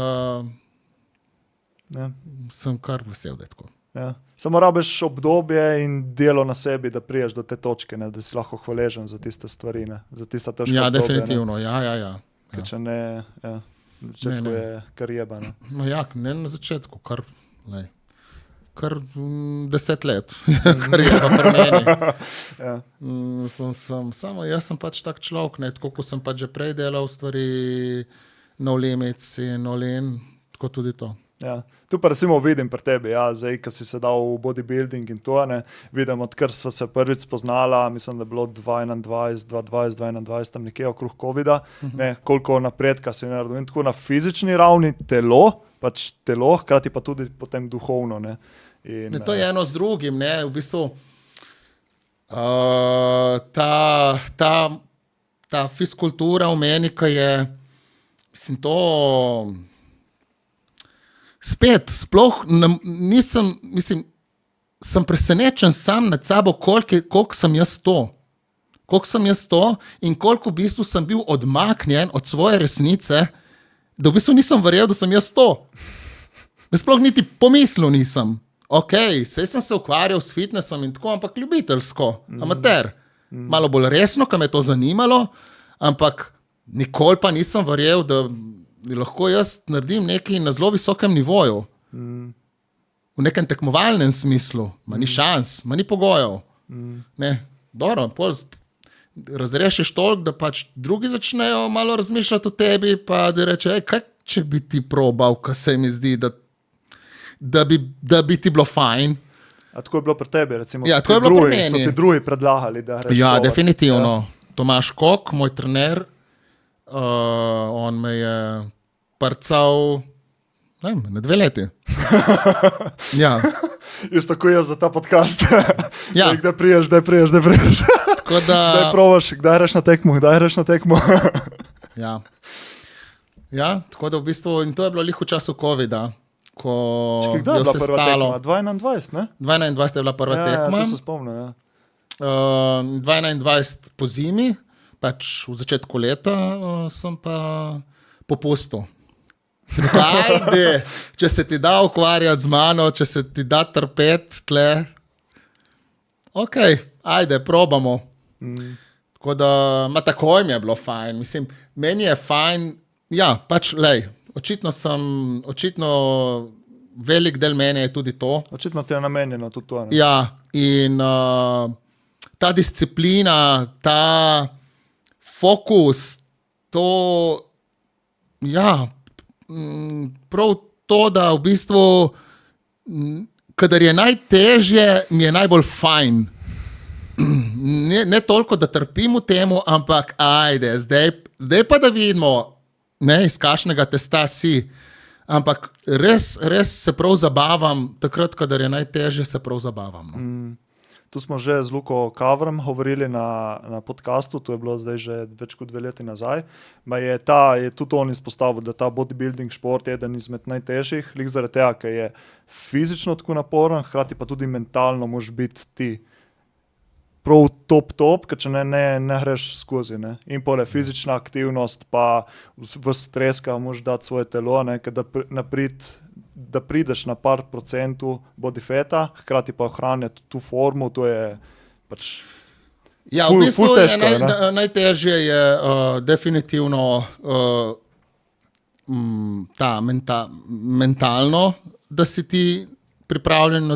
sem kar vesel, da je tako.
Ja. Samo rabiš obdobje in delo na sebi, da priješ do te točke, ne, da si lahko hvaležen za tiste stvari, ne, za tista težka obdobja.
Ja, definitivno, ja.
Ker če ne, na začetku je kar jeba, ne.
No ja, ne na začetku, kar 10 let, kar je pa pri meni.
Ja.
Samo jaz sem pač tak človek, ne, tako ko sem pač že prej delal stvari no limits in no lean, tako tudi to.
Ja. Tu pa recimo vidim pri tebi, zdaj, ko si se dal v bodybuilding in to, ne, vidim, odkar sva se prvič spoznala, mislim, da je bilo 2020, tam nekje okrog covida, ne, koliko napredka si naredil in tako na fizični ravni telo, hkrati pa tudi potem duhovno, ne. In,
to je eno z drugim, ne, v bistvu ta fiskultura v meni, ki je, mislim, to spet, sploh nisem, mislim, sem presenečen sam nad sabo, koliko sem jaz to. Koliko sem jaz to in koliko v bistvu sem bil odmaknjen od svoje resnice, da v bistvu nisem verjel, da sem jaz to. Sploh niti pomislil nisem. Saj sem se ukvarjal s fitnessom in tako, ampak ljubiteljsko, amater. Malo bolj resno, ker me je to zanimalo, ampak nikoli pa nisem verjel, da lahko jaz naredim nekaj na zelo visokem nivoju. V nekem tekmovalnem smislu. Ma ni šans, ma ni pogojev. Ne, dobro, pol razrešiš toliko, da pač drugi začnejo malo razmišljati o tebi, pa da reče, kaj če bi ti probal, ko se mi zdi, da bi ti bilo fajn.
A tako je bilo pri tebi, recimo?
Ja, tako je bilo pri meni.
So ti drugi predlagali, da greš?
Ja, definitivno. Ja. Tomaž Kok, moj trener, on me je parcal, ne vem, 2 leti. Ja.
Isto tako jaz za ta podcast.
Ja.
Kdaj priješ.
Tako da...
Kdaj provaš, kdaj greš na tekmo.
Ja. Ja, tako da v bistvu, in to je bilo lih v času covida, ko
je se stalo. 2021, ne?
2021 je bila prva tekma.
Ja, to se spomnim, ja.
2021 po zimi, pač v začetku leta sem pa popustil. Ajde, če se ti da ukvarjati z mano, če se ti da trpeti tle, ajde, probamo. Tako da, takoj mi je bilo fajn. Mislim, meni je fajn, ja, pač, očitno velik del mene je tudi to.
Očitno ti je namenjeno tudi to. Ne?
Ja, in ta disciplina, ta fokus, to, ja, prav to, da v bistvu, kadar je najtežje, mi je najbolj fajn. Ne toliko, da trpim v temu, ampak ajde, zdaj pa da vidimo, ne, iz kakšnega testa si. Ampak res se prav zabavam, takrat, kadar je najtežje, se prav zabavam. No.
Tu smo že z Luko Kavrom govorili na podcastu, to je bilo zdaj že več kot 2 leti nazaj. Je tudi on izpostavil, da ta bodybuilding šport je eden izmed najtežjih, lik zaradi tega, ker je fizično tako naporen, hkrati pa tudi mentalno moraš biti ti prav top, ker če ne greš skozi. Ne? In pole fizična aktivnost, pa v stres, ki moraš dati svoje telo, ne? Da prideš na par procentov body fata, hkrati pa ohranjati tu formu, to je pač
v bistvu težko, najtežje je definitivno mentalno, da si ti pripravljen na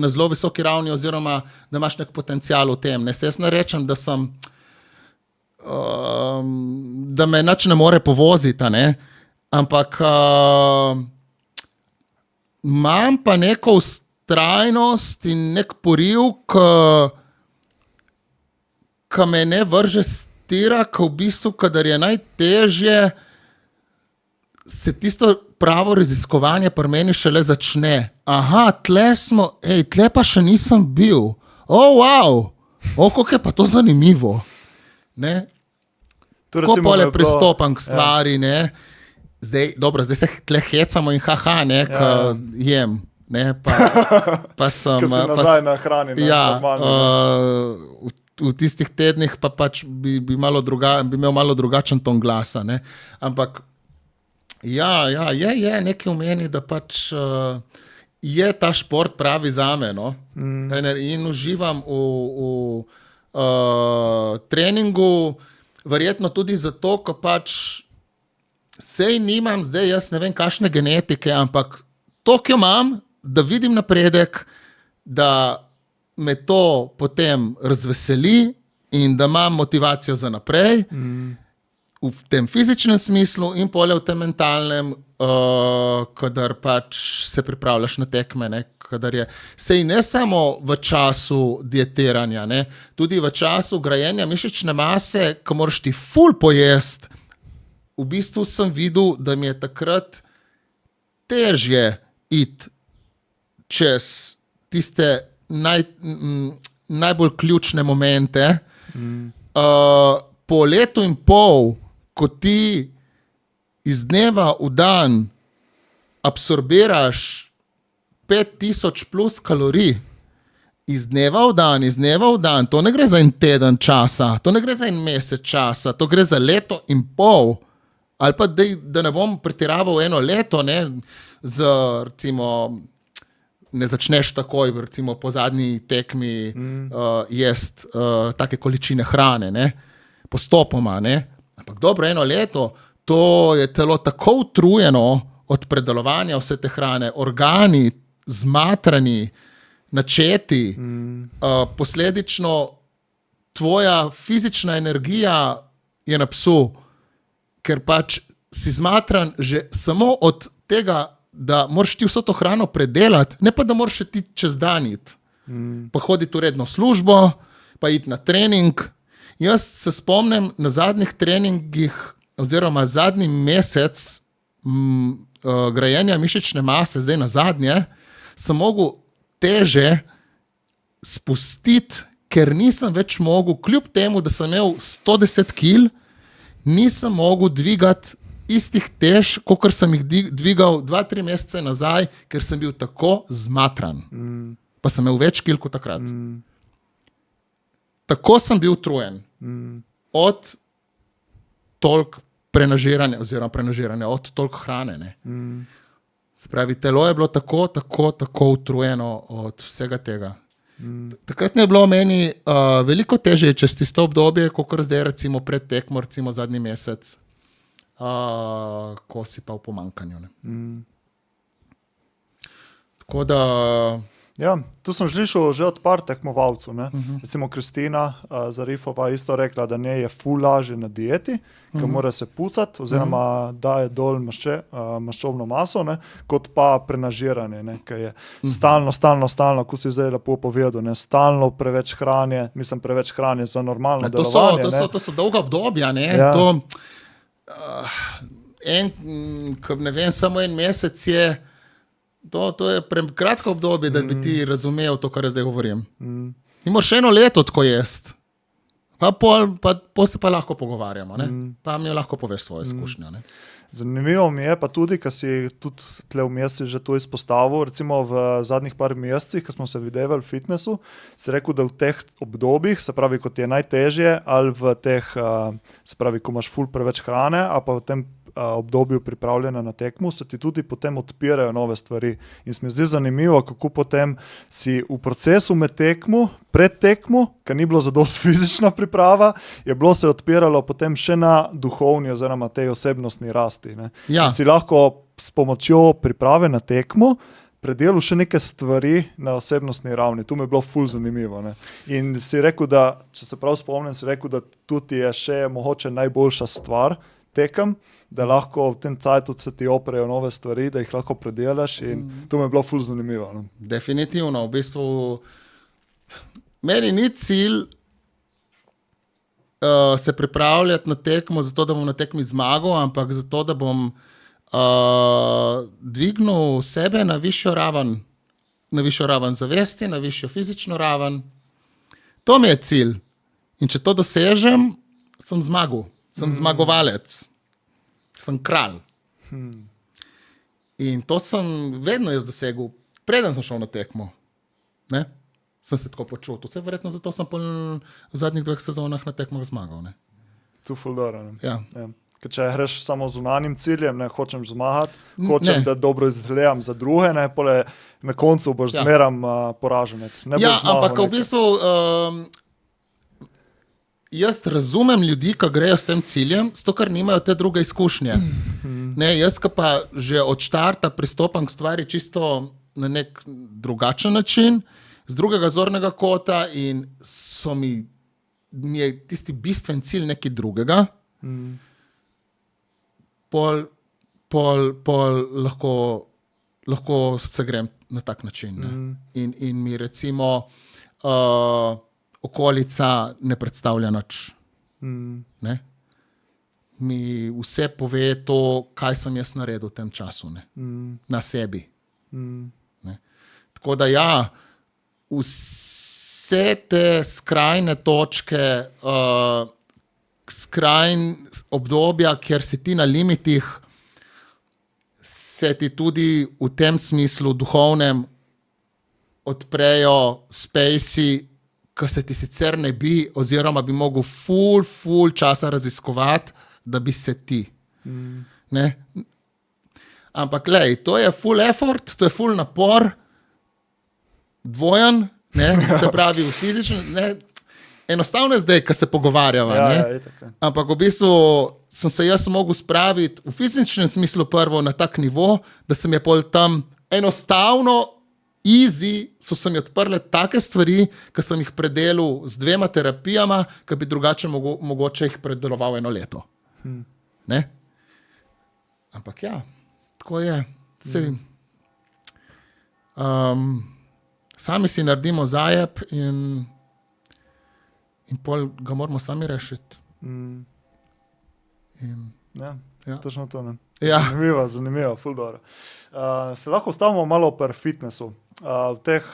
zelo visoki ravni oziroma da imaš nek potencial v tem. Jaz ne rečem, da me nič ne more povoziti, ampak imam pa neko vztrajnost in nek poriv, ki me ne vrže s tira, ki v bistvu, kadar je najtežje, se tisto pravo raziskovanje pri meni šele začne. Aha, tle pa še nisem bil. Wow, kako je pa to zanimivo. Ko pole pristopam k stvari, Zdaj se tle hecamo in haha, jem. Pa sem...
Ko si nazaj na hrani.
V tistih tednih pa pač bi imel malo drugačen ton glasa. Ampak je nekaj v meni, da pač je ta šport pravi zame. No? In uživam v treningu, verjetno tudi zato, ko pač sej nimam zdaj, jaz ne vem, kakšne genetike, ampak toliko imam, da vidim napredek, da me to potem razveseli in da imam motivacijo za naprej v tem fizičnem smislu in pole v tem mentalnem, kadar pač se pripravljaš na tekme, kadar je sej ne samo v času dietiranja, tudi v času grajenja mišične mase, ko moraš ti ful pojesti. V bistvu sem videl, da mi je takrat težje iti čez tiste najbolj ključne momente. Po letu in pol, ko ti iz dneva v dan absorbiraš 5000 plus kalorij, iz dneva v dan, to ne gre za en teden časa, to ne gre za en mesec časa, to gre za leto in pol. Ali pa da ne bom pretiraval 1 leto, recimo, ne začneš takoj, recimo po zadnji tekmi jesti take količine hrane, postopoma, ampak dobro 1 leto, to je telo tako utrujeno od predelovanja vse te hrane, organi zmatrani, načeti, posledično tvoja fizična energija je na psu, ker pač si zmatran že samo od tega, da moraš ti vso to hrano predelati, ne pa da moraš še ti čez dan iti. Pa hoditi v redno službo, pa iti na trening. Jaz se spomnim na zadnjih treningih oziroma zadnji mesec grajenja mišične mase, zdaj na zadnje, sem mogel teže spustiti, ker nisem več mogel, kljub temu, da sem imel 110 kil, nisem mogel dvigati istih tež, kakor sem jih dvigal 2-3 mesece nazaj, ker sem bil tako zmatran. Pa sem imel več kil kot takrat. Tako sem bil utrujen. Od toliko prenažiranja, od toliko hrane. Spravi, telo je bilo tako utrujeno od vsega tega. Takrat mi je bilo meni veliko težje čez tisto obdobje, kot zdaj recimo pred tekmo, recimo zadnji mesec, ko si pa v pomanjkanju. Tako da...
Ja, tu sem slišal že od par tekmovalcev. Recimo Kristina Zarifova isto rekla, da ne je ful lažje na dieti, ker mora se pucati oziroma daje dol maščobno maso, kot pa prenažiranje, ker je stalno, ko si zdaj lepo povedal, stalno preveč hranje za normalno delovanje.
To so dolga obdobja. samo en mesec je, to je kratko obdobje, da bi ti razumel to, kar zdaj govorim. Imaš 1 leto tako jest. Pa se pa lahko pogovarjamo, ne? Pa mi lahko poveš svoje izkušnje. Ne?
Zanimivo mi je pa tudi, ker si tudi tle v meseci že to izpostavil, recimo v zadnjih par mesecih, ko smo se videvali v fitnessu, si rekel, da v teh obdobjih, se pravi, kot je najtežje, ali v teh, se pravi, ko imaš ful preveč hrane, a pa v tem obdobju pripravljena na tekmu, se ti tudi potem odpirajo nove stvari. In se mi zdi zanimivo, kako potem si v procesu med tekmo, pred tekmo, ker ni bilo zadosti fizična priprava, je bilo se odpiralo potem še na duhovni oziroma tej osebnostni rasti. Ne?
Ja.
In si lahko s pomočjo priprave na tekmo predelal še neke stvari na osebnostni ravni. Tu mi je bilo ful zanimivo. Ne? In si rekel, da, če se prav spomnim, si rekel, da tudi je še mogoče najboljša stvar tekem, da lahko v tem cajtu se ti oprejo nove stvari, da jih lahko predelaš in to mi je bilo ful zanimivo. No?
Definitivno, v bistvu meni ni cilj se pripravljati na tekmo zato, da bom na tekmi zmagal, ampak zato, da bom dvignil sebe na višjo raven zavesti, na višjo fizično raven. To mi je cilj. In če to dosežem, sem zmagal. Sem zmagovalec. Sem kralj. In to sem vedno jaz dosegel, preden sem šel na tekmo. Ne? Sem se tako počutil. Vse verjetno zato sem v zadnjih 2 sezonah na tekmah zmagal. Ne?
Tu ful dobro.
Ja.
Ja. Ker če greš samo z zunanjim ciljem, ne hočem zmagati, hočem, da dobro izgledam za druge, ne, pole na koncu boš zmeram poraženec.
Ampak v bistvu jaz razumem ljudi, ki grejo s tem ciljem, zato ker nimajo te druge izkušnje. Ne, jaz pa že od štarta pristopam k stvari čisto na nek drugačen način, z drugega zornega kota in mi je tisti bistven cilj nekaj drugega. Pol lahko se grem na tak način. Ne? In mi recimo okolica ne predstavlja nič. Ne? Mi vse pove to, kaj sem jaz naredil v tem času. Ne? Na sebi. Ne? Tako da ja, vse te skrajne točke, obdobja, kjer si ti na limitih, se ti tudi v tem smislu duhovnem odprejo spacey, ki se ti sicer ne bi, oziroma bi mogel ful časa raziskovati, da bi se ti. Ne? Ampak lej, to je full effort, to je full napor, dvojen, ne? Se pravi v fizičnem, ne? Enostavno je zdaj, ko se pogovarjava, ampak v bistvu sem se jaz mogel spraviti v fizičnem smislu prvo na tak nivo, da sem je pol tam enostavno, easy, so se mi odprle take stvari, ki sem jih predelal z 2 terapijama, ki bi drugače mogoče jih predeloval 1 leto. Ne? Ampak ja, tako je. Sami si naredimo zajeb in pol ga moramo sami rešiti.
Ja, točno to. Ne?
Ja.
Zanimivo, ful dobro. Se lahko ostavimo malo pri fitnessu. V teh,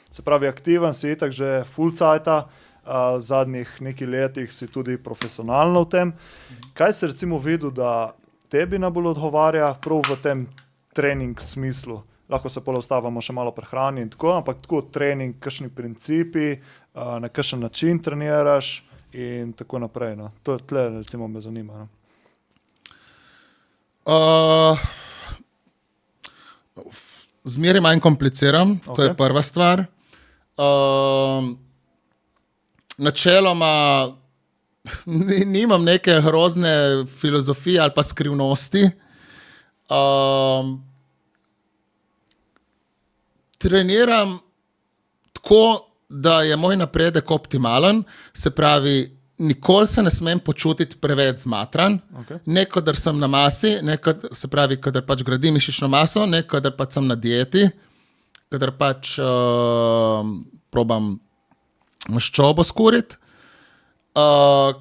se pravi, aktiven si itak že ful cajta, v zadnjih nekaj letih si tudi profesionalno v tem. Kaj si recimo videl, da tebi najbolj odgovarja prav v tem trening smislu? Lahko se pol ostavamo še malo pri hrani in tako, ampak tako trening, kakšni principi, na kakšen način treniraš in tako naprej. No. To tle recimo me zanima. No.
Zmeraj manj kompliciram, to je prva stvar. Načeloma nimam neke grozne filozofije ali pa skrivnosti. Treniram tako, da je moj napredek optimalen, se pravi, nikoli se ne smem počutiti preveč zmatran, ne kadar sem na masi, se pravi, kadar pač gradim mišično maso, ne kadar pač sem na dieti, kadar pač probam maščobo skuriti,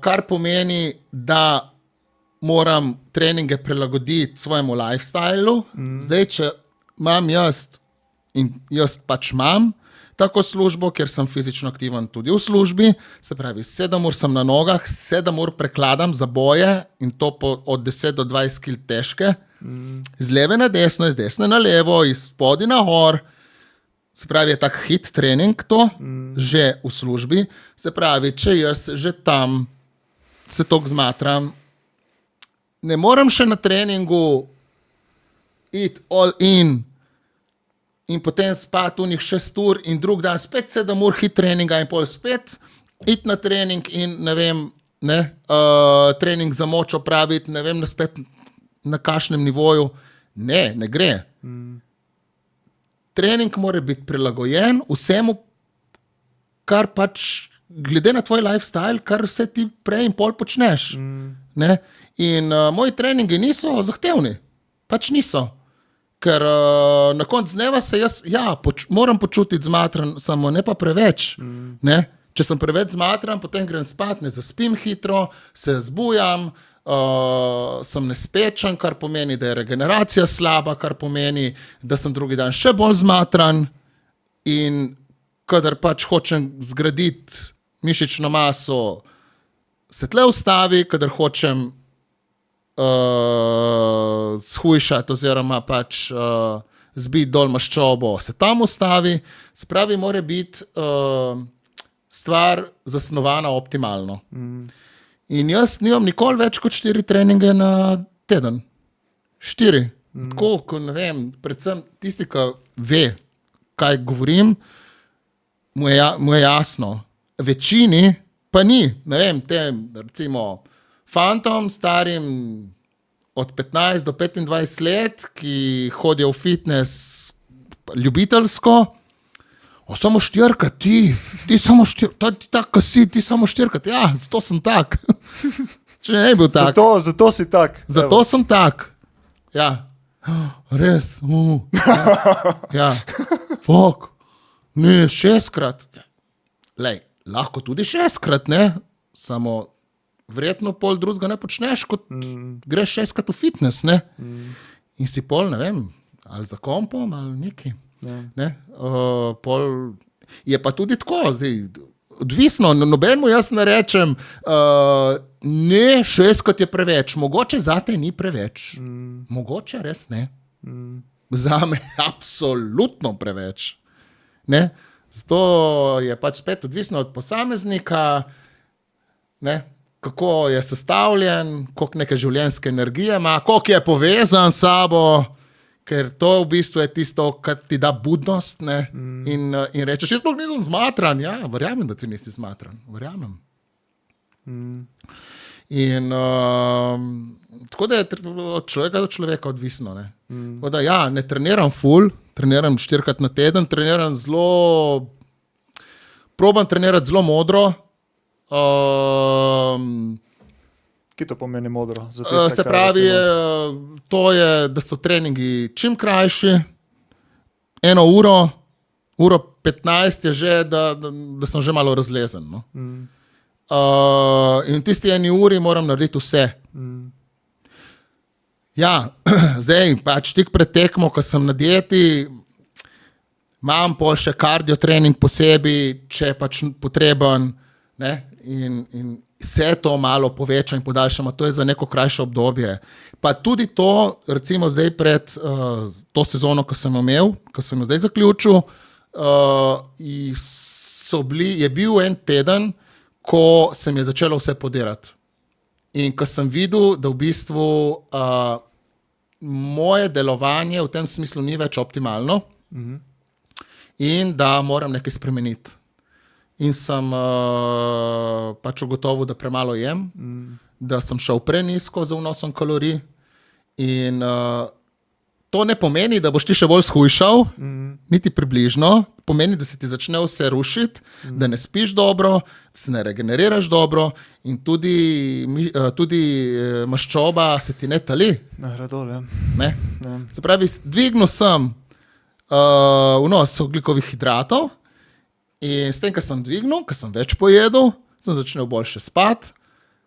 kar pomeni, da moram treninge prilagoditi svojemu lifestylu. Zdaj, če imam jaz pač imam tako službo, ker sem fizično aktiven tudi v službi, se pravi 7 ur sem na nogah, 7 ur prekladam za boje in to od 10 do 20 kg težke, z leve na desno, iz desne na levo, iz spodaj na gor, se pravi je tak hit trening to, že v službi, se pravi, če jaz že tam se toliko zmatram, ne morem še na treningu iti all in potem spati v njih 6 ur in drug dan spet 7 ur hit treninga in pol spet iti na trening in ne vem, trening za moč opraviti, ne vem, spet na kakšnem nivoju. Ne gre. Trening mora biti prilagojen vsemu, kar pač glede na tvoj lifestyle, kar vse ti prej in pol počneš. Ne? In moji treningi niso zahtevni. Pač niso. Ker na koncu dneva se jaz moram počutiti zmatran, samo ne pa preveč. Ne? Če sem preveč zmatran, potem grem spat, ne zaspim hitro, se zbujam, sem nespečen, kar pomeni, da je regeneracija slaba, kar pomeni, da sem drugi dan še bolj zmatran in kadar pač hočem zgraditi mišično maso, se tle ustavi, kadar hočem shujšati oziroma pač zbiti dol maščobo, se tam ustavi. Se pravi, mora biti stvar zasnovana optimalno. In jaz nimam nikoli več kot 4 treninge na teden. 4. Tako, ko ne vem, predvsem tisti, ki ve, kaj govorim, mu je jasno. Večini pa ni. Ne vem, te recimo fantom starim od 15 do 25 let, ki hodijo v fitness ljubiteljsko, samo 4-krat, ti samo 4-krat, ti tak, ti samo 4-krat, ja, zato sem tak. Če ne bil tak.
Zato si tak.
Zato sem tak. Ja, res, ja, fok, ne, 6-krat. Lej, lahko tudi 6-krat, ne, samo verjetno pol drugega ne počneš, kot greš 6-krat v fitness, ne? In si pol, ne vem, ali za kompom, ali nekaj. Ne? Pol je pa tudi tako, zdaj, odvisno, nobenemu jaz ne rečem, ne, 6-krat je preveč, mogoče zate ni preveč. Mogoče res ne. Zame je absolutno preveč. Ne? Zato je pač spet odvisno od posameznika, ne? Kako je sestavljen, koliko neke življenjske energije ima, koliko je povezan s sabo, ker to v bistvu je tisto, kar ti da budnost, ne? In rečeš, jaz sploh nisem zmatran. Ja, verjamem, da ti nisi zmatran. Verjamem. In tako da je od človeka do človeka odvisno. Ne? Tako da ja, ne treniram full, treniram 4-krat na teden, probam trenirati zelo modro.
Kaj to pomeni modro?
Se pravi, to je, da so treningi čim krajši, 1 uro, 1:15 je že, da sem že malo razlezen. No? In tisti 1 uri moram narediti vse. Ja, zdaj pač tik pred tekmo, ko sem na dieti, imam pol še kardio trening posebej, če je pač potreben, ne? In se to malo poveča in podaljšamo, to je za neko krajše obdobje. Pa tudi to, recimo zdaj pred to sezono, ko sem imel, ko sem jo zdaj zaključil, je bil en teden, ko se mi je začelo vse podirati. In ko sem videl, da v bistvu moje delovanje v tem smislu ni več optimalno in da moram nekaj spremeniti. In sem pač ugotovil, da premalo jem, da sem šel prenizko z vnosom kalorij in to ne pomeni, da boš ti še bolj shujšal, niti približno, pomeni, da se ti začne vse rušiti, da ne spiš dobro, da se ne regeneriraš dobro in tudi maščoba se ti ne tali. Ne? Se pravi, dvignil sem vnos ogljikovih hidratov, in s tem, ko sem dvignil, ko sem več pojedel, sem začel boljše spati,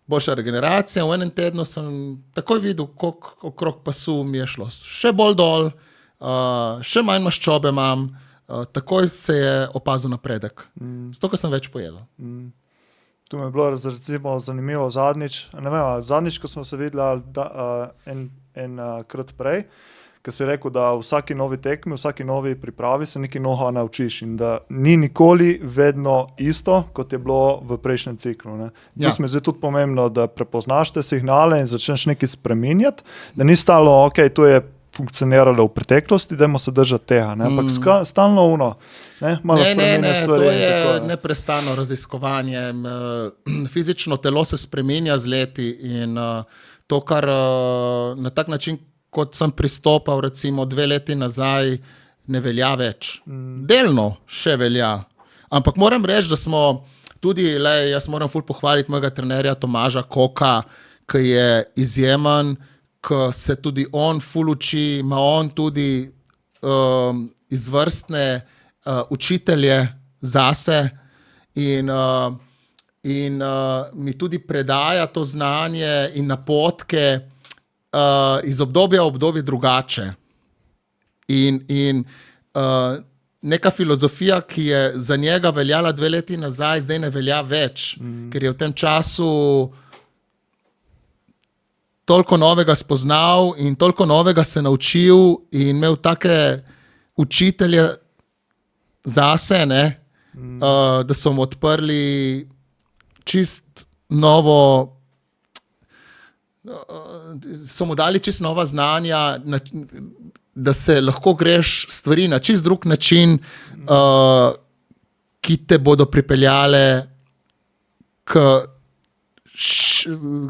boljša regeneracija. V enem tednu sem takoj videl, koliko okrog pasu mi je šlo. Še bolj dol, še manj maščobe imam, takoj se je opazil napredek. Zato, ker sem več pojedel.
Tu mi je bilo recimo zanimivo zadnjič, ko smo se videli enkrat prej, ker si rekel, da v vsaki novi tekmi, v vsaki novi pripravi se nekaj novega naučiš in da ni nikoli vedno isto, kot je bilo v prejšnjem ciklu. Ne. Tu mi je zdaj tudi pomembno, da prepoznaš te signale in začneš nekaj spreminjati, da ni stalo, ok, to je funkcioniralo v preteklosti, dajmo se držati tega, ampak stalno malo spremenja stvari.
To je neprestano raziskovanje. Fizično telo se spreminja z leti in to, kar na tak način, kot sem pristopal recimo 2 leti nazaj, ne velja več. Delno še velja, ampak moram reči, da smo tudi, jaz moram ful pohvaliti mojega trenerja Tomaža Koka, ki je izjemen, ko se tudi on ful uči, ima on tudi izvrstne učitelje zase in mi tudi predaja to znanje in napotke iz obdobja v obdobje drugače. In neka filozofija, ki je za njega veljala 2 leti nazaj, zdaj ne velja več, ker je v tem času toliko novega spoznal in toliko novega se naučil in imel take učitelje zase, da so mu odprli čist novo, so mu dali čist nova znanja, da se lahko greš stvari na čist drug način, ki te bodo pripeljale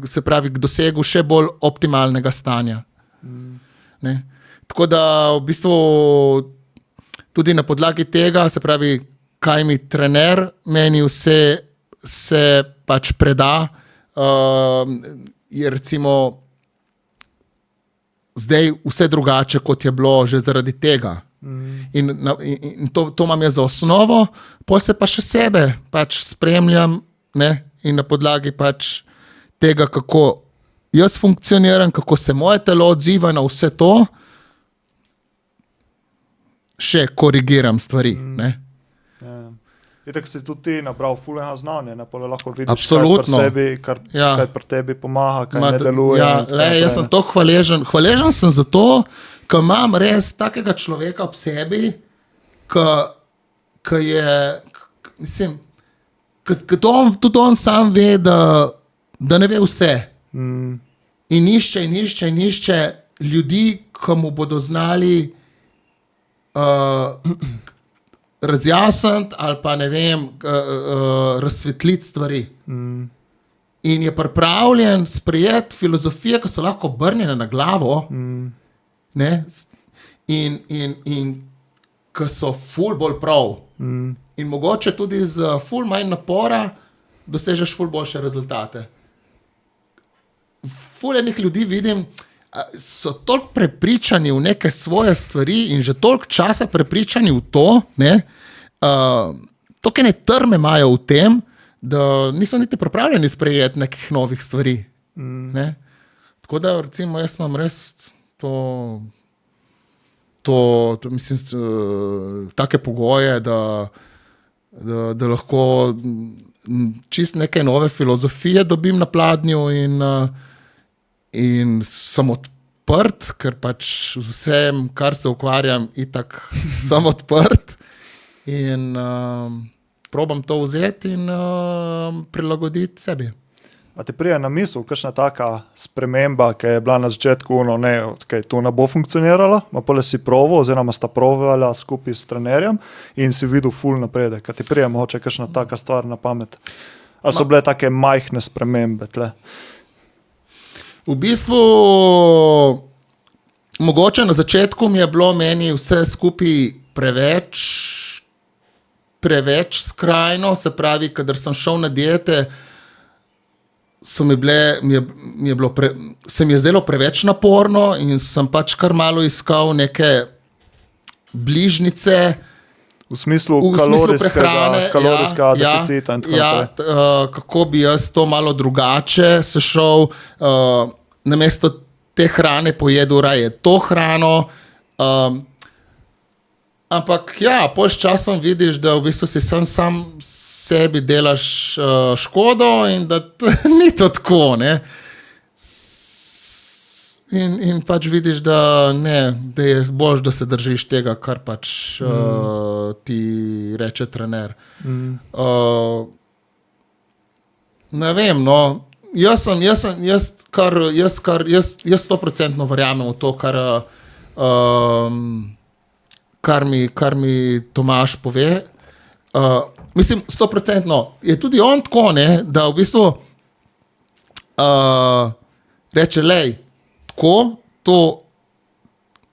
se pravi, k dosegu še bolj optimalnega stanja. Tako da v bistvu tudi na podlagi tega, se pravi, kaj mi trener meni vse se pač preda, je recimo zdaj vse drugače, kot je bilo že zaradi tega. In to imam jaz za osnovo, potem se pa še sebe pač spremljam, in na podlagi pač tega, kako jaz funkcioniram, kako se moje telo odziva na vse to, še korigiram stvari.
Tako si tudi ti nabral fulnega znanja, lahko vidiš, absolutno. Kaj pri tebi pomaga, kaj ne deluje.
Jaz sem to hvaležen. Hvaležen sem zato, ker imam res takega človeka ob sebi, ki je, mislim, tudi on sam ve, da ne ve vse. In išče ljudi, ki mu bodo znali razjasniti ali pa ne vem, razsvetliti stvari. In je pripravljen sprejeti filozofije, ki so lahko obrnjene na glavo, in ki so ful bolj prav. In mogoče tudi z ful manj napora dosežeš ful boljše rezultate. Ful enih ljudi vidim, so toliko prepričani v neke svoje stvari in že toliko časa prepričani v to, toliko ene trme imajo v tem, da niso niti pripravljeni sprejeti nekih novih stvari. Tako da recimo jaz imam res to mislim, take pogoje, da lahko čist neke nove filozofije dobim na pladnju in sem odprt, ker pač vsem, kar se ukvarjam, itak sem odprt in probam to vzeti in prilagoditi sebi.
A ti prije na misel, kakšna taka sprememba, ki je bila na začetku, to ne bo funkcionirala, pa pole si proval, oziroma sta provala skupaj s trenerjem in si videl ful napredek. A ti prije mogoče kakšna taka stvar na pamet? Ali so bile take majhne spremembe tle?
V bistvu, mogoče na začetku mi je bilo meni vse skupaj preveč skrajno, se pravi, kadar sem šel na diete, se mi je zdelo preveč naporno in sem pač kar malo iskal neke bližnjice
V smislu kalorijskega deficita in tako naprej.
Kako bi jaz to malo drugače sešel, namesto te hrane pojedel raje to hrano. Ampak pol s časom vidiš, da v bistvu si sam sebi delaš škodo in da ni to tako, ne. In pač vidiš, da je bolj, da se držiš tega, kar pač ti reče trener. Ne vem, no, jaz 100% verjamem v to, kar mi Tomaž pove. Mislim, 100%, je tudi on tako, ne, da v bistvu reče, lej, to,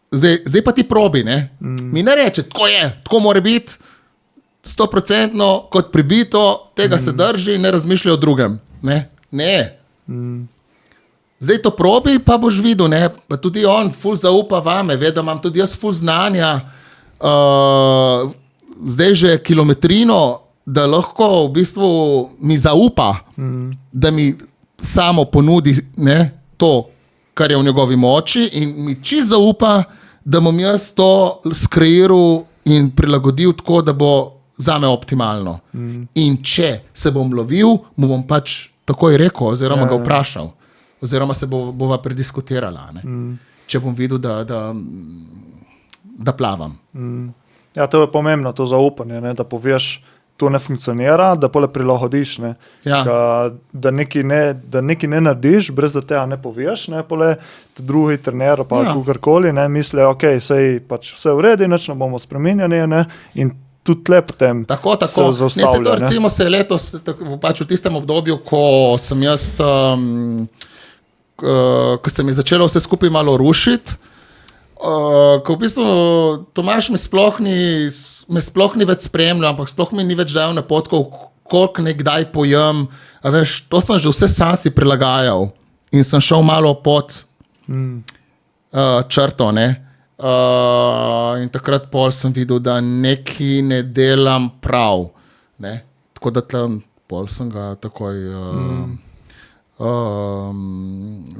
zdaj pa ti probi, ne. Mi ne reče, tako mora biti, 100% kot pribito, tega se drži, ne razmišlja o drugem, ne. Zdaj to probi, pa boš videl, ne, pa tudi on ful zaupa vame, ve, da imam tudi jaz ful znanja, zdaj že kilometrino, da lahko v bistvu mi zaupa, da mi samo ponudi, ne, to, kar je v njegovi moči in mi čisto zaupa, da bom jaz to skreiral in prilagodil tako, da bo zame optimalno. In če se bom lovil, mu bom pač takoj rekel, oziroma ga vprašal, oziroma se bova prediskutirala, ne. Če bom videl, da plavam.
Ja, to je pomembno, to zaupanje, ne, da poveš, to ne funkcionira, da pole prilagodiš, ne. Da nekaj ne narediš, brez da tega ne poveš, ne, pole drugi trener pa kakorkoli, ne, misle, sej pač vse v redu, nič ne bomo spremenjali, ne, in tudi tle potem se zaustavlja.
Recimo se letos, pač v tistem obdobju, ko sem jaz, ko se mi začelo vse skupaj malo rušiti, ko v bistvu Tomaž me sploh ni več spremljal, ampak sploh mi ni več dajal napotkov, koliko nekdaj pojem, a veš, to sem že vse sam si prilagajal in sem šel malo pod črto, ne. In takrat pol sem videl, da nekaj ne delam prav, ne. Tako da tlem pol sem ga takoj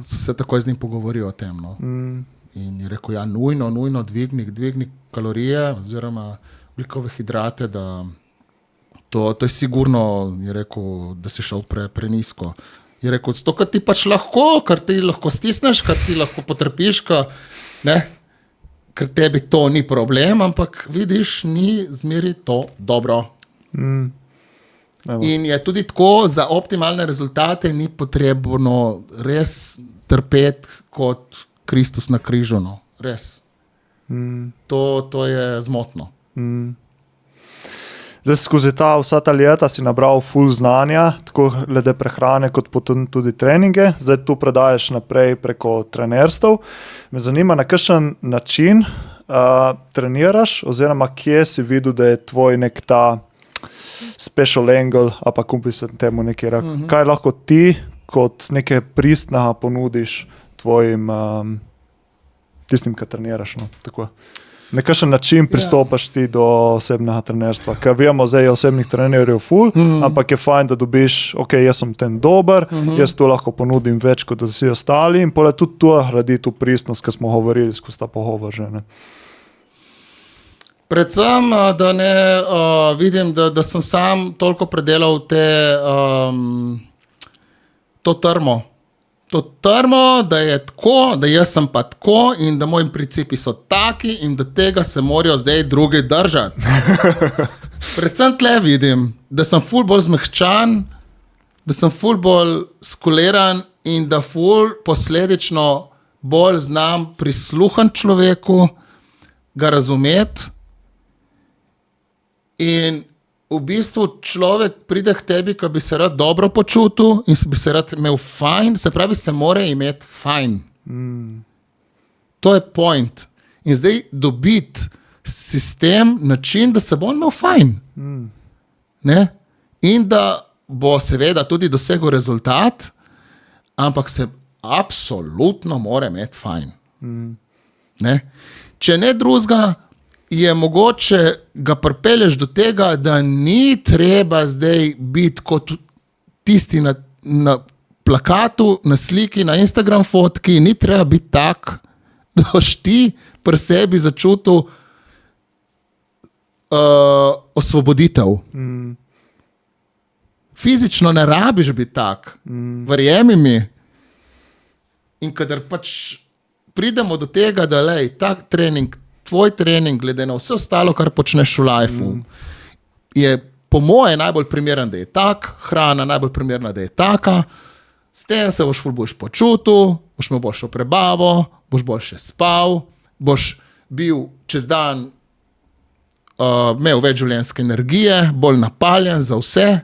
se takoj z njim pogovoril o tem, no. In je rekel, nujno dvigni kalorije oziroma ogljikove hidrate, da to je sigurno, je rekel, da si šel prenizko. Je rekel, to, kar ti pač lahko, kar ti lahko stisneš, kar ti lahko potrpiš, ker tebi to ni problem, ampak vidiš, ni zmeri to dobro. In je tudi tako, za optimalne rezultate ni potrebno res trpeti kot Kristus na križu, no, res. To je zmotno.
Zdaj, skozi vsa ta leta si nabral ful znanja, tako glede prehrane, kot potem tudi treninge. Zdaj tu predajaš naprej preko trenerstev. Me zanima, na kakšen način treniraš, oziroma kje si videl, da je tvoj nek ta special angle, a pa kako bi se temu nekaj rekel. Kaj lahko ti kot nekaj pristnega ponudiš tvojim tistim, ki treniraš, no, tako. Na kakšen način pristopaš ti do osebnega trenerstva? Ker vemo, zdaj je osebnih trenerjev ful, ampak je fajn, da dobiš, jaz sem tem dober, jaz to lahko ponudim več kot vsi ostali in pole tudi to hradi tu pristnost, ki smo govorili skozi ta pogovor že, ne.
Predvsem, da ne vidim, da sem sam toliko predelal to trmo. To trmo, da je tako, da jaz sem pa tako in da moji principi so taki in da tega se morajo zdaj drugi držati. Predvsem tle vidim, da sem ful bolj zmehčan, da sem ful bolj skuliran in da ful posledično bolj znam prisluhniti človeku, ga razumeti in v bistvu človek pride k tebi, ko bi se rad dobro počutil in bi se rad imel fajn, se pravi, se mora imeti fajn. To je point. In zdaj dobiti sistem, način, da se bo on imel fajn. Ne? In da bo seveda tudi dosegel rezultat, ampak se absolutno mora imeti fajn. Ne? Če ne drugega, je mogoče ga pripelješ do tega, da ni treba zdaj biti kot tisti na plakatu, na sliki, na Instagram fotki, ni treba biti tak, da boš ti pri sebi začutil osvoboditev. Fizično ne rabiš biti tak, verjemi mi. In kadar pač pridemo do tega, da tak trening, tvoj trening, glede na vse ostalo, kar počneš v lifeu, je po moje najbolj primeren, da je tak, hrana najbolj primerna, da je taka, s tem se boš počutil, boš imel boljšo prebavo, boš boljše spal, boš bil čez dan imel več življenjske energije, bolj napaljen za vse.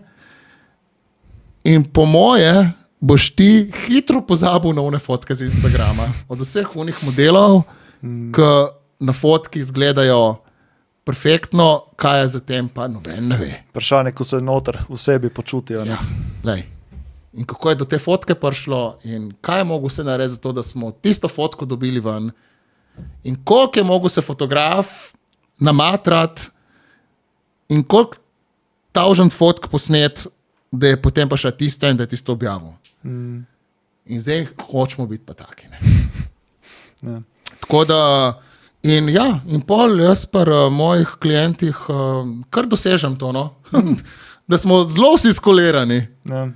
In po moje boš ti hitro pozabil na one fotke z Instagrama. Od vseh unih modelov, ki na fotki izgledajo perfektno, kaj je za tem, pa noben ne ve.
Vprašanje, ko se noter v sebi počutijo.
Ja, in kako je do te fotke prišlo in kaj je mogel se narediti za to, da smo tisto fotko dobili ven in koliko je mogel se fotograf namatrati in koliko tavžent fotk posnet, da je potem pa še tista in da je tisto objavil. In zdaj hočemo biti pa taki.
Ja.
Tako da, in pol jaz pri mojih klientih kar dosežem to, no? Da smo zelo vsi skolirani.
Ja.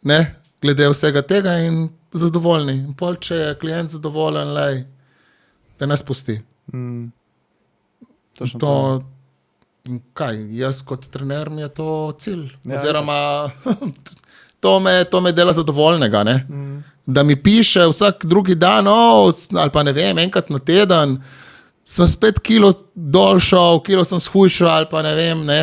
Ne, glede vsega tega in zadovoljni. In pol, če je klient zadovoljen, da ne spusti. To, kaj, jaz kot trener mi je to cilj.
Ja,
oziroma, to me dela zadovoljnega, ne? Da mi piše vsak drugi dan, ali pa ne vem, enkrat na teden, sem spet kilo dol šel, kilo sem shujšal, ali pa ne vem, ne.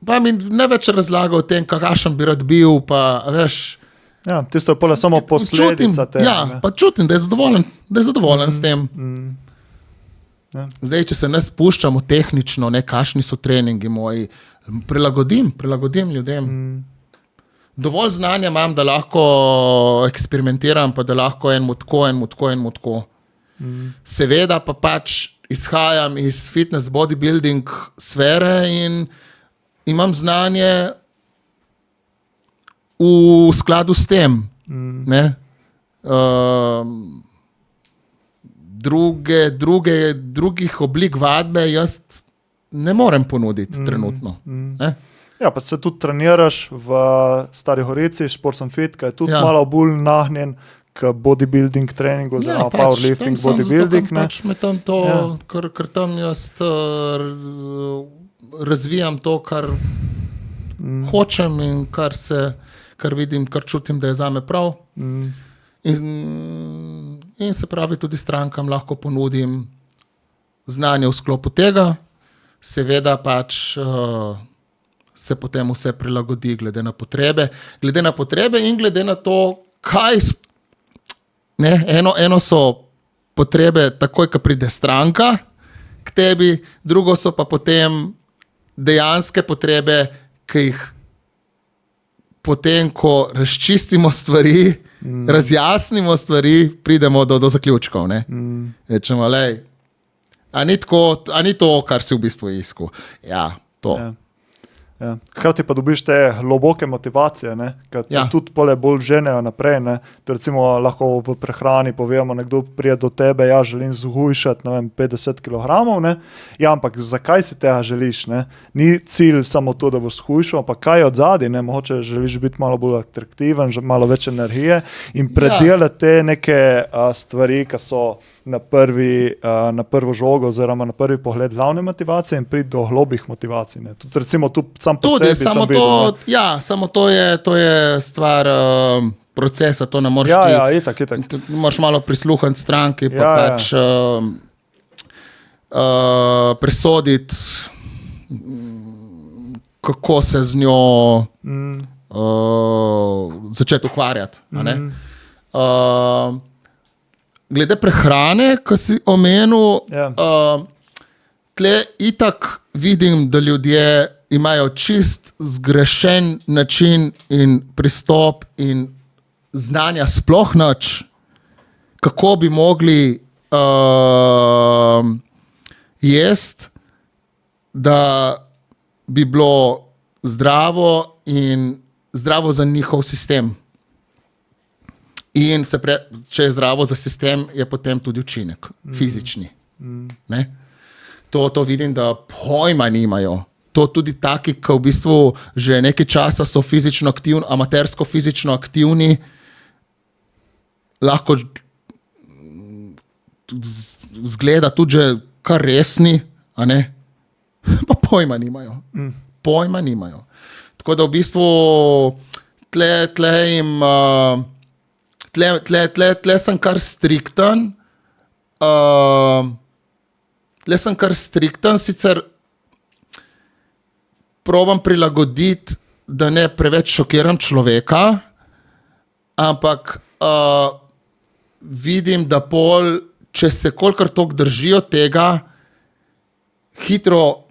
Pa mi ne več razlaga o tem, kakšen bi rad bil, pa veš.
Ja, tisto je pole samo posledica tega.
Ja, pa čutim, da je zadovoljen s tem.
Ja.
Zdaj, če se ne spuščamo tehnično, ne, kakšni so treningi moji, prilagodim ljudem. Dovolj znanja imam, da lahko eksperimentiram, pa da lahko enemu tako. Seveda pa pač izhajam iz fitness bodybuilding sfere in imam znanje v skladu s tem. Ne? Drugih oblik vadbe jaz ne morem ponuditi trenutno. Ne?
Ja, pa se tudi treniraš v Stari Gorici, Šport sem fit, ki je tudi malo bolj nahnjen k bodybuilding treningu, oziroma powerlifting, bodybuilding.
Pač me tam to, ker tam jaz razvijam to, kar hočem in kar vidim, kar čutim, da je zame prav. In se pravi, tudi strankam lahko ponudim znanje v sklopu tega. Seveda pač se potem vse prilagodi glede na potrebe in glede na to, kaj eno so potrebe takoj, ko pride stranka k tebi, drugo so pa potem dejanske potrebe, ki jih potem, ko razčistimo stvari, razjasnimo stvari, pridemo do zaključkov. Rečemo, a ni to, kar si v bistvu iskal. Ja, to.
Ja. Hkrati pa dobiš te globoke motivacije, ker tudi pole bolj ženejo naprej. Recimo lahko v prehrani povemo, nekdo prije do tebe, želim zhujšati 50 kg. Ja, ampak zakaj si tega želiš? Ni cilj samo to, da boš zhujšal, ampak kaj je od zadaj? Mogoče želiš biti malo bolj atraktiven, malo več energije in predelati te neke stvari, ki so na prvo žogo oziroma na prvi pogled glavne motivacije in priti do globih motivacij. Tudi recimo tu sam po sebi sem videl.
Samo to je stvar procesa, to ne moreš ti.
Ja, itak.
Moraš malo prisluhniti stranki, pa pač presoditi, kako se z njo začeti ukvarjati. Glede prehrane, ko si omenil, tle itak vidim, da ljudje imajo čist zgrešen način in pristop in znanja sploh nič, kako bi mogli jesti, da bi bilo zdravo in zdravo za njihov sistem. In če je zdravo za sistem, je potem tudi učinek, fizični. Ne? To vidim, da pojma nimajo. To tudi taki, ki v bistvu že nekaj časa so fizično aktivni, amatersko fizično aktivni, lahko zgleda tudi že kar resni, a ne? Pa pojma nimajo. Pojma nimajo. Tako da v bistvu tle sem kar strikten. Sicer probam prilagoditi, da ne preveč šokiram človeka, ampak vidim, da če se kolikor toliko držijo tega, hitro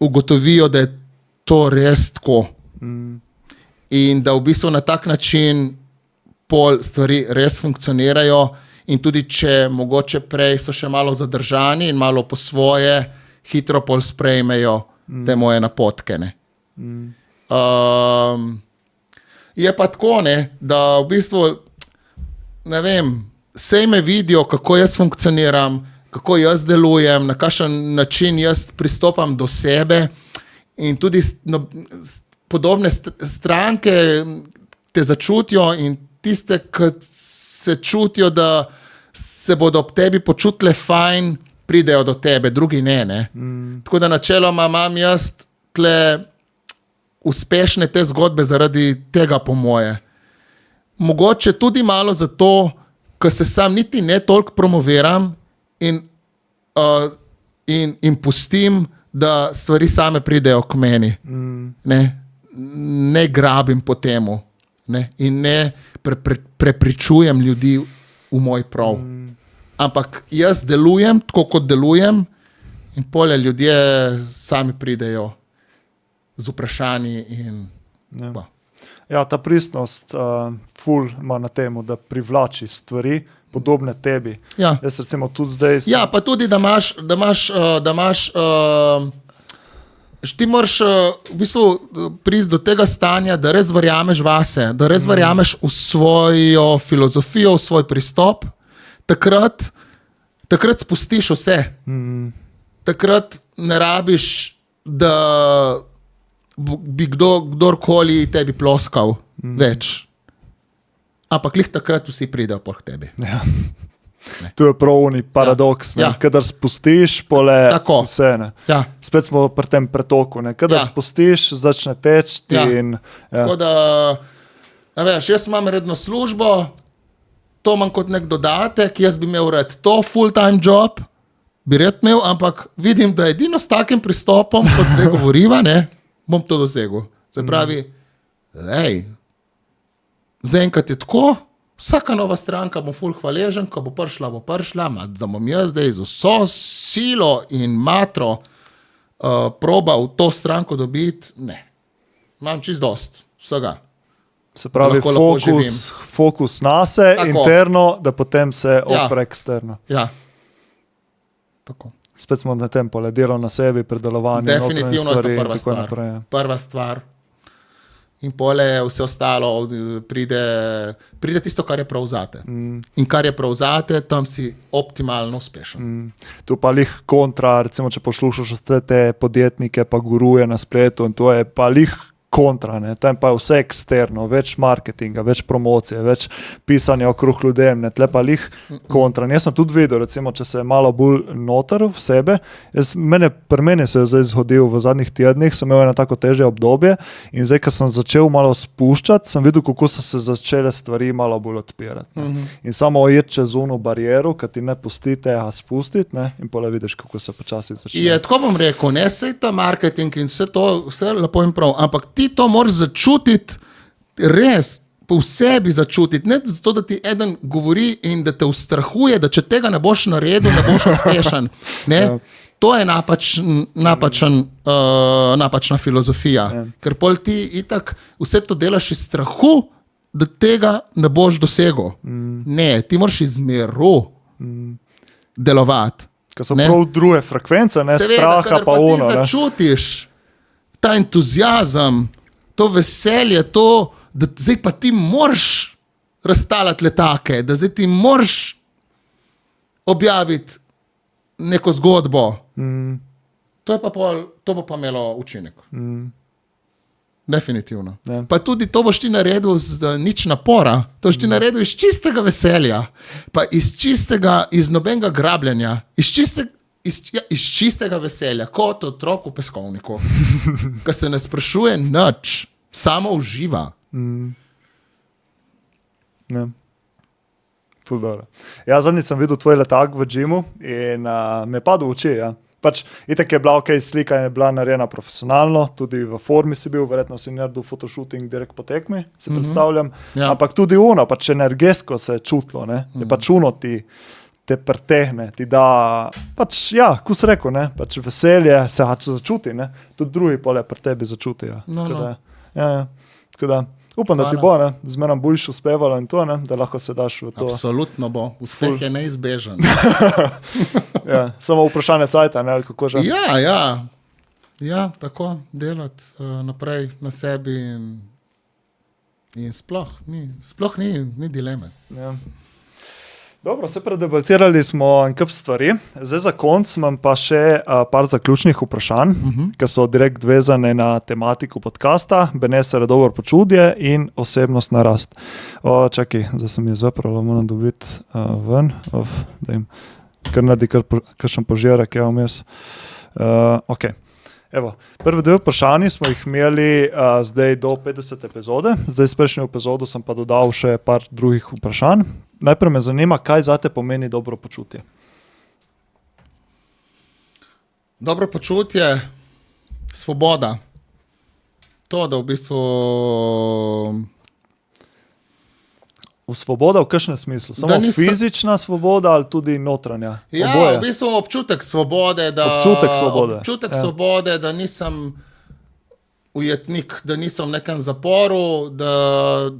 ugotovijo, da je to res tako. In da v bistvu na tak način stvari res funkcionirajo in tudi če mogoče prej so še malo zadržani in malo po svoje, hitro sprejmejo te moje napotke. Ne? Je pa tako, ne, da v bistvu, ne vem, sej me vidijo, kako jaz funkcioniram, kako jaz delujem, na kakšen način jaz pristopam do sebe in tudi podobne stranke te začutijo in tiste, ki se čutijo, da se bodo ob tebi počutile fajn, pridejo do tebe, drugi ne. Tako da načeloma imam jaz tle uspešne te zgodbe zaradi tega, po moje. Mogoče tudi malo zato, ker se sam niti ne toliko promoviram in pustim, da stvari same pridejo k meni. Ne grabim po temu. Ne? In ne prepričujem ljudi v moj prav. Ampak jaz delujem tako, kot delujem in polje ljudje sami pridejo z vprašanji.
Ja, ta pristnost ful ima na temu, da privlači stvari podobne tebi.
Ja.
Jaz recimo tudi zdaj...
Ja, pa tudi, da imaš ti moraš v bistvu priti do tega stanja, da res verjameš vase, da res verjameš v svojo filozofijo, v svoj pristop. Takrat spustiš vse. Takrat ne rabiš, da bi kdorkoli tebi ploskal več. Ampak lih takrat vsi pridejo po tebi.
Ja. To je pravni paradoks, kadar spustiš pole vse.
Ja.
Spet smo pri tem pretoku. Kadar spustiš, začne teči.
Tako da, veš, jaz imam redno službo, to imam kot nek dodatek, jaz bi imel rad to full-time job, bi rad imel, ampak vidim, da edino s takim pristopom, kot zdaj govoriva, bom to dosegel. Se pravi, zaenkrat je tako, vsaka nova stranka bom ful hvaležen, ko bo prišla, da bom jaz zdaj z vso silo in matro probal to stranko dobiti, ne. Imam čist dost vsega.
Se pravi, fokus na se, interno, da potem se opre eksterno.
Ja, tako.
Spet smo na tem pole, delo na sebi, predelovanje,
definitivno
stvari,
je to prva stvar.
Naprej, ja.
Prva stvar. In pole vse ostalo pride tisto, kar je prav zate. In kar je prav zate, tam si optimalno uspešen.
Tu pa lih kontra, recimo, če poslušaš te podjetnike, pa guruje na spletu in to je pa lih kontra, tam pa je vse eksterno, več marketinga, več promocije, več pisanja okrog ljudem, tle pa lih kontra. Jaz sem tudi videl, recimo, če se malo bolj noter v sebe, pri meni se je zdaj zgodil v zadnjih tednih, sem imel eno tako težje obdobje in zdaj, ko sem začel malo spuščati, sem videl, kako so se začele stvari malo bolj odpirati. In samo ojeti čez ono bariero, ki ti ne pustite, a spustiti, in pole vidiš, kako se počasi začne.
Je, tako bom rekel, ne, sej ta marketing in vse to, vse lepo in prav, ampak ti to moraš začutiti, res po sebi začutiti, ne zato, da ti eden govori in da te ustrahuje, da če tega ne boš naredil, ne boš uspešen. To je napačna filozofija, ker pol ti itak vse to delaš iz strahu, da tega ne boš dosegel. Ne, ti moraš iz miru delovati.
Ker so prav druge frekvence, ne
seveda,
straha pa
ono.
Ti
začutiš ta entuzijazem, to veselje, to, da zdaj pa ti moraš razstalati letake, da zdaj ti moraš objaviti neko zgodbo. To bo pa imelo učinek. Definitivno.
Ja.
Pa tudi to boš ti naredil z nič napora, to boš ti naredil iz čistega veselja, pa iz nobenega grabljanja, iz čistega veselja, kot otrok v peskovniku, ki se ne sprašuje nič, samo uživa.
Ja. Ja, zadnjič sem videl tvoj letak v džimu in me je padlo v oči, ja. Pač, itak je bila slika in je bila narejena profesionalno, tudi v formi si bil, verjetno si naredil fotoshooting direkt po tekmi, si predstavljam,
Ja.
ampak tudi pač energetsko se je čutilo, ne, je pač te pretehne, ti da, pač ja, ko si rekel, ne, pač veselje se začuti, ne, tudi drugi pole pri tebi začutijo. Tako da, upam, da ti bo, ne, zmeraj boš uspevalo in to, ne, da lahko se daš v to.
Absolutno bo, uspeh je neizbežen.
Ja, samo vprašanje cajta, ne, ali kako že.
Ja, tako delati naprej na sebi in sploh ni dileme.
Ja. Dobro, se predebatirali smo en kup stvari. Zdaj za konc imam pa še par zaključnih vprašanj, ki so direkt vezane na tematiko podcasta, benese dobro počutje in osebnostna rast. Čakaj, zdaj sem je zapravo, moram dobiti ven, da jim kar naredi kakšen požirek, ja vmes. Ok. Evo, prvi dve vprašanji smo jih imeli zdaj do 50 epizode, zdaj s prejšnjo epizodo sem pa dodal še par drugih vprašanj. Najprej me zanima, kaj zate pomeni dobro počutje?
Dobro počutje, svoboda. To, da v bistvu...
Svoboda v kakšnem smislu? Samo fizična svoboda ali tudi notranja?
Ja,
Oboje?
V bistvu občutek svobode, da nisem ujetnik, da nisem v nekem zaporu, da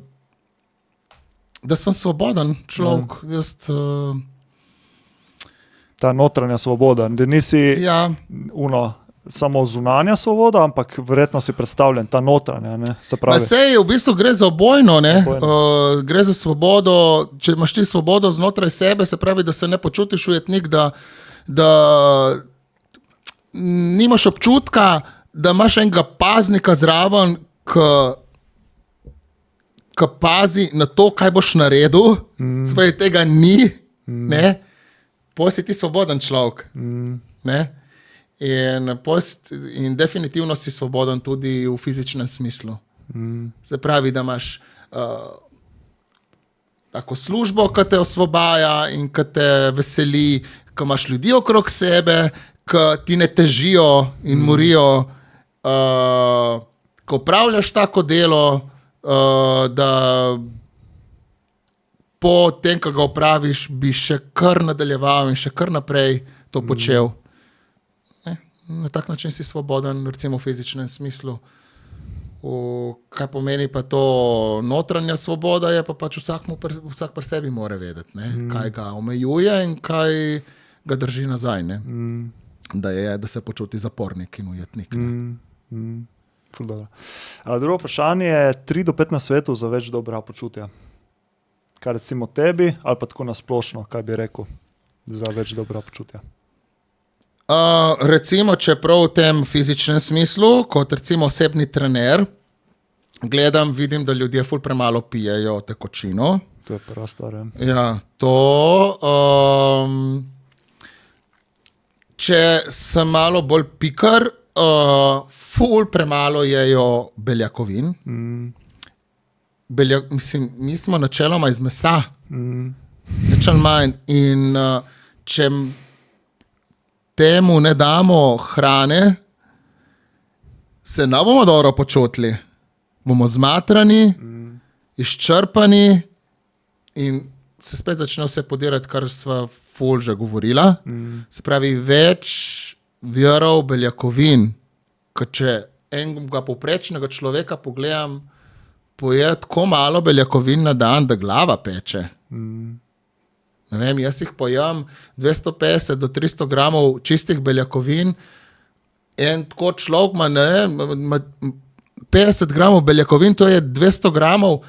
sem svoboden človek.
Ta notranja svoboda, da nisi samo zunanja svoboda, ampak verjetno si predstavljen, ta notranja, ne, se pravi.
Sej, v bistvu gre za obojno, ne, gre za svobodo, če imaš ti svobodo znotraj sebe, se pravi, da se ne počutiš ujetnik, da nimaš občutka, da imaš enega paznika zraven, ki pazi na to, kaj boš naredil, se pravi, tega ni, ne, potem si ti svoboden človek, ne. In definitivno si svoboden tudi v fizičnem smislu. Se pravi, da imaš tako službo, ki te osvobaja in ki te veseli, ki imaš ljudi okrog sebe, ki ti ne težijo in morijo, ko opravljaš tako delo, da po tem, ko ga opraviš, bi še kar nadaljeval in še kar naprej to počel. Na tak način si svoboden, recimo v fizičnem smislu. Kaj pomeni pa to notranja svoboda, je pa pač vsak pri sebi mora vedeti, ne? Kaj ga omejuje in kaj ga drži nazaj, ne? Da se počuti zapornik in ujetnik.
Drugo vprašanje je 3 do 5 na svetu za več dobra počutja. Kaj recimo tebi ali pa tako nasplošno, kaj bi rekel za več dobra počutja?
Recimo, če prav v tem fizičnem smislu, kot recimo osebni trener, vidim, da ljudje ful premalo pijejo tekočino.
To je prva stvar.
Ja, to. Če sem malo bolj pikar, ful premalo jejo beljakovin. Mi smo načeloma iz mesa. Nečal manj. In če temu ne damo hrane, se ne bomo dobro počutili. Bomo zmatrani, izčrpani in se spet začne vse podirati, kar sva ful že govorila. Se pravi, več virov beljakovin, kot če enega povprečnega človeka pogledam, poje tako malo beljakovin na dan, da glava peče. Ne vem, jaz jih pojem 250 do 300 gramov čistih beljakovin in tako človek ima 50 gramov beljakovin, to je 200 gramov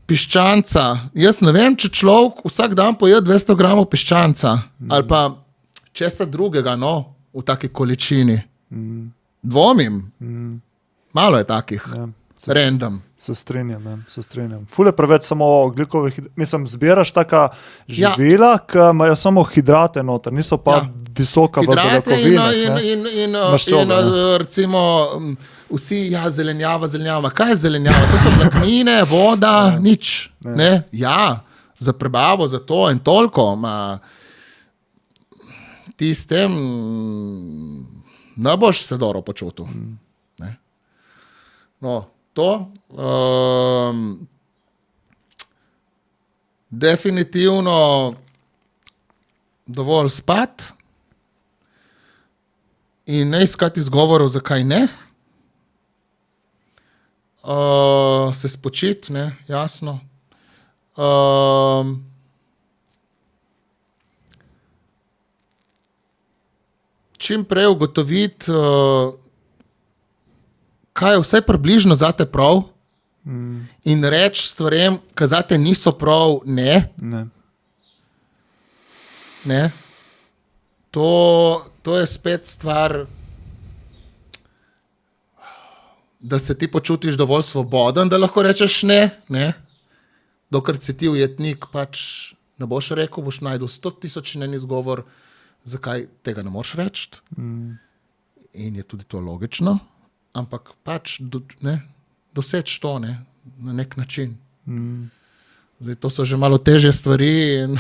piščanca. Jaz ne vem, če človek vsak dan poje 200 gramov piščanca ali pa česa drugega, v taki količini. Dvomim. Malo je takih. Ja. Random.
Se strinjam. Ful je preveč samo ogljikovih, mislim, zbiraš taka živila, ki imajo samo hidrate noter, niso pa visoka v beljakovinah.
In recimo vsi, zelenjava. Kaj je zelenjava? To so vlaknine, voda, nič. Ne? Ja, za prebavo, za to in toliko. Ti s tem ne boš se dobro počutil. No, to definitivno dovolj spati in ne iskati izgovorov, zakaj ne. Se spočiti, ne, jasno. Čim prej ugotoviti, kaj je vse približno zate prav in reči stvarem, ki zate niso prav, ne. To je spet stvar, da se ti počutiš dovolj svoboden, da lahko rečeš ne. Dokler si ti ujetnik, pač ne boš rekel, boš najdel 100,000 en izgovor, zakaj tega ne moreš reči. In je tudi to logično. Ampak pač doseči to, na nek način. Zdaj, to so že malo težje stvari in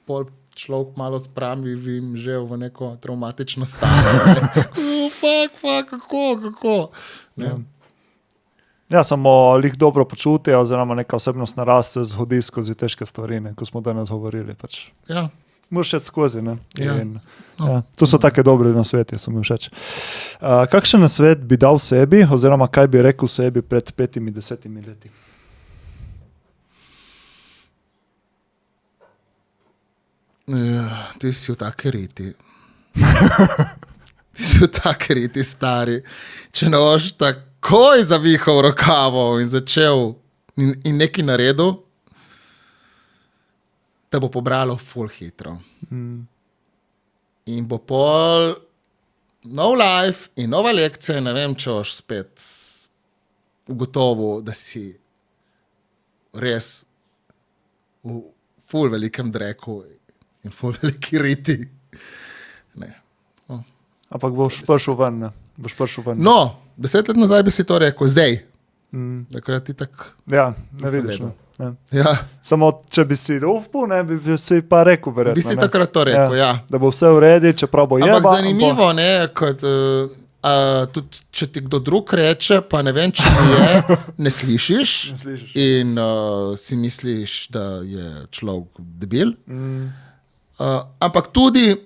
pol človek malo spravi že v neko traumatično stanje. Kako?
Ja, samo lih dobro počutje oziroma neka osebnostna rast se zgodi skozi težke stvari, ko smo danes govorili. Pač.
Ja.
Moraš šeti skozi. To so take dobre nasveti, so mi všeč. Kakšen nasvet bi dal sebi oziroma kaj bi rekel sebi pred 5-10 leti?
Ti si v taki riti. Ti si v taki riti, stari. Če ne boš takoj zavihal rokavov in začel in nekaj naredil, te bo pobralo ful hitro. In bo pol nov life in nova lekcija, ne vem, če boš spet ugotovil, da si res v ful velikem dreku in ful veliki riti.
Ampak boš prišel ven,
No, 10 let nazaj bi si to rekel, zdaj. Takrat ti tak...
Ja, ne vidiš, ne.
Ja.
Samo, če bi si rovpu, bi si pa rekel, verjetno.
Bi si takrat to rekel, ja.
Da bo vse v redu, čeprav bo jeba.
Ampak zanimivo, kot, tudi, če ti kdo drug reče, pa ne vem, če je, ne slišiš. In si misliš, da je človek debil. Ampak tudi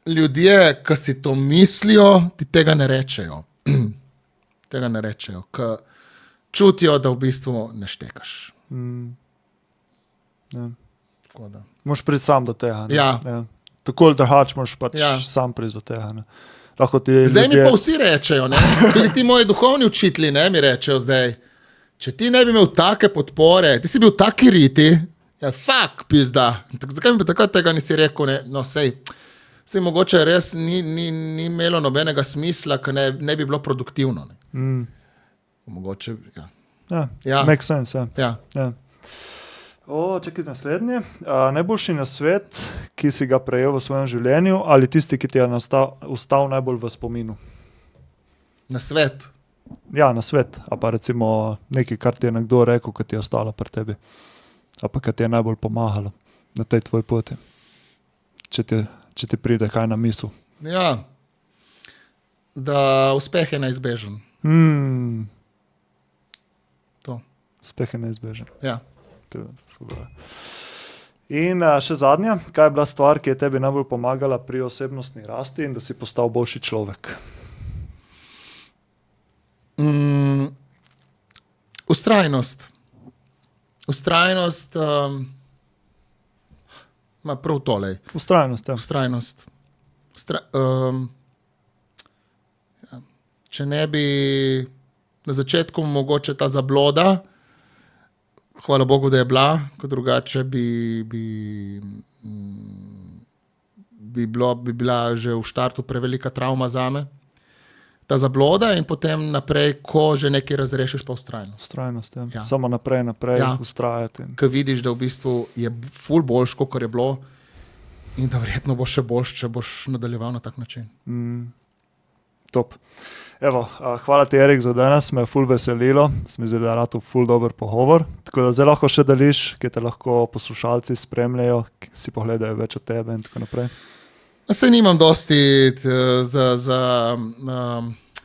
ljudje, ki si to mislijo, ti tega ne rečejo. Ker čutijo, da v bistvu ne štekaš.
Moš priti sam do tega.
Ja.
Tako ali drugače moš pač sam priti do tega.
Zdaj mi pa vsi rečejo, tudi ti moji duhovni učitelji mi rečejo zdaj, če ti ne bi imel take podpore, ti si bil taki riti, fuck pizda, zakaj mi pa takrat tega nisi rekel, no sej mogoče res ni imelo nobenega smisla, ker ne bi bilo produktivno. Mogoče,
make sense,
ja.
Čakaj naslednje. Najboljši nasvet, ki si ga prejel v svojem življenju ali tisti, ki ti je ostal najbolj v spominu?
Nasvet?
Ja, nasvet. A pa recimo nekaj, kar ti je nekdo rekel, ki ti je ostalo pri tebi. A pa kar ti je najbolj pomagalo na tej tvoj poti. Če ti pride kaj na misel.
Ja. Da uspeh je neizbežen.
Uspeh je neizbežen.
Ja.
In še zadnja, kaj je bila stvar, ki je tebi najbolj pomagala pri osebnostni rasti in da si postal boljši človek?
Vztrajnost. Ma prav tole.
Ustrajnost, ja.
Ustrajnost. Če ne bi na začetku mogoče ta zabloda, hvala Bogu, da je bila, kot drugače bi bila že v štartu prevelika travma zame. Ta zabloda in potem naprej, ko že nekaj razrešiš, pa ustrajnost.
Ustrajnost, ja. Ja. Samo naprej, ustrajati.
Ko vidiš, da v bistvu je ful boljš, kot je bilo in da verjetno bo še boljš, če boš nadaljeval na tak način.
Top. Evo, hvala ti, Erik, za danes, me je ful veselilo, sem izvedel, da je to ful dober pogovor, tako da zdaj lahko še deliš, kje te lahko poslušalci spremljajo, si pogledajo več od tebe in tako naprej.
Se nimam dosti,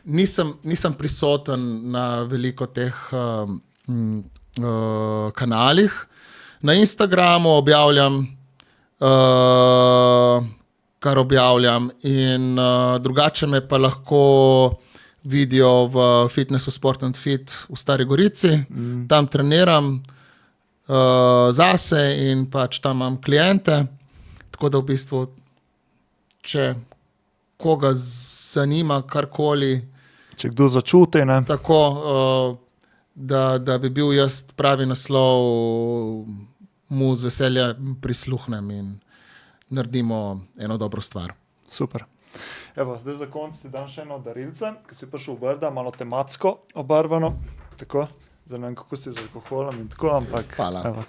nisem prisoten na veliko teh kanalih. Na Instagramu objavljam, kar objavljam in drugače me pa lahko vidijo v fitnessu Sport and Fit v Stari Gorici. Tam treniram zase in pač tam imam klijente, tako da v bistvu če koga zanima karkoli.
Če kdo začuti, ne?
Tako, da bi bil jaz pravi naslov, mu z veselja prisluhnem in naredimo eno dobro stvar.
Super. Evo, zdaj za konc ti dam še eno darilce, ki si prišel v Brda, malo tematsko obarvano. Tako. Zdaj ne vem, kako si z alkoholom in tako, ampak...
Hvala.
Evo,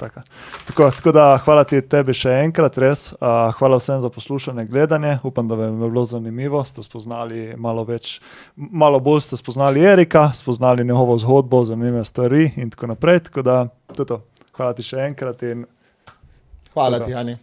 tako da hvala ti tebi še enkrat, res. Hvala vsem za poslušanje, gledanje. Upam, da vam je bilo zanimivo. Ste spoznali malo bolj ste spoznali Erika, spoznali njegovo zgodbo, zanimive stvari in tako naprej. Tako da, to. Hvala ti še enkrat in...
Hvala ti, Jani.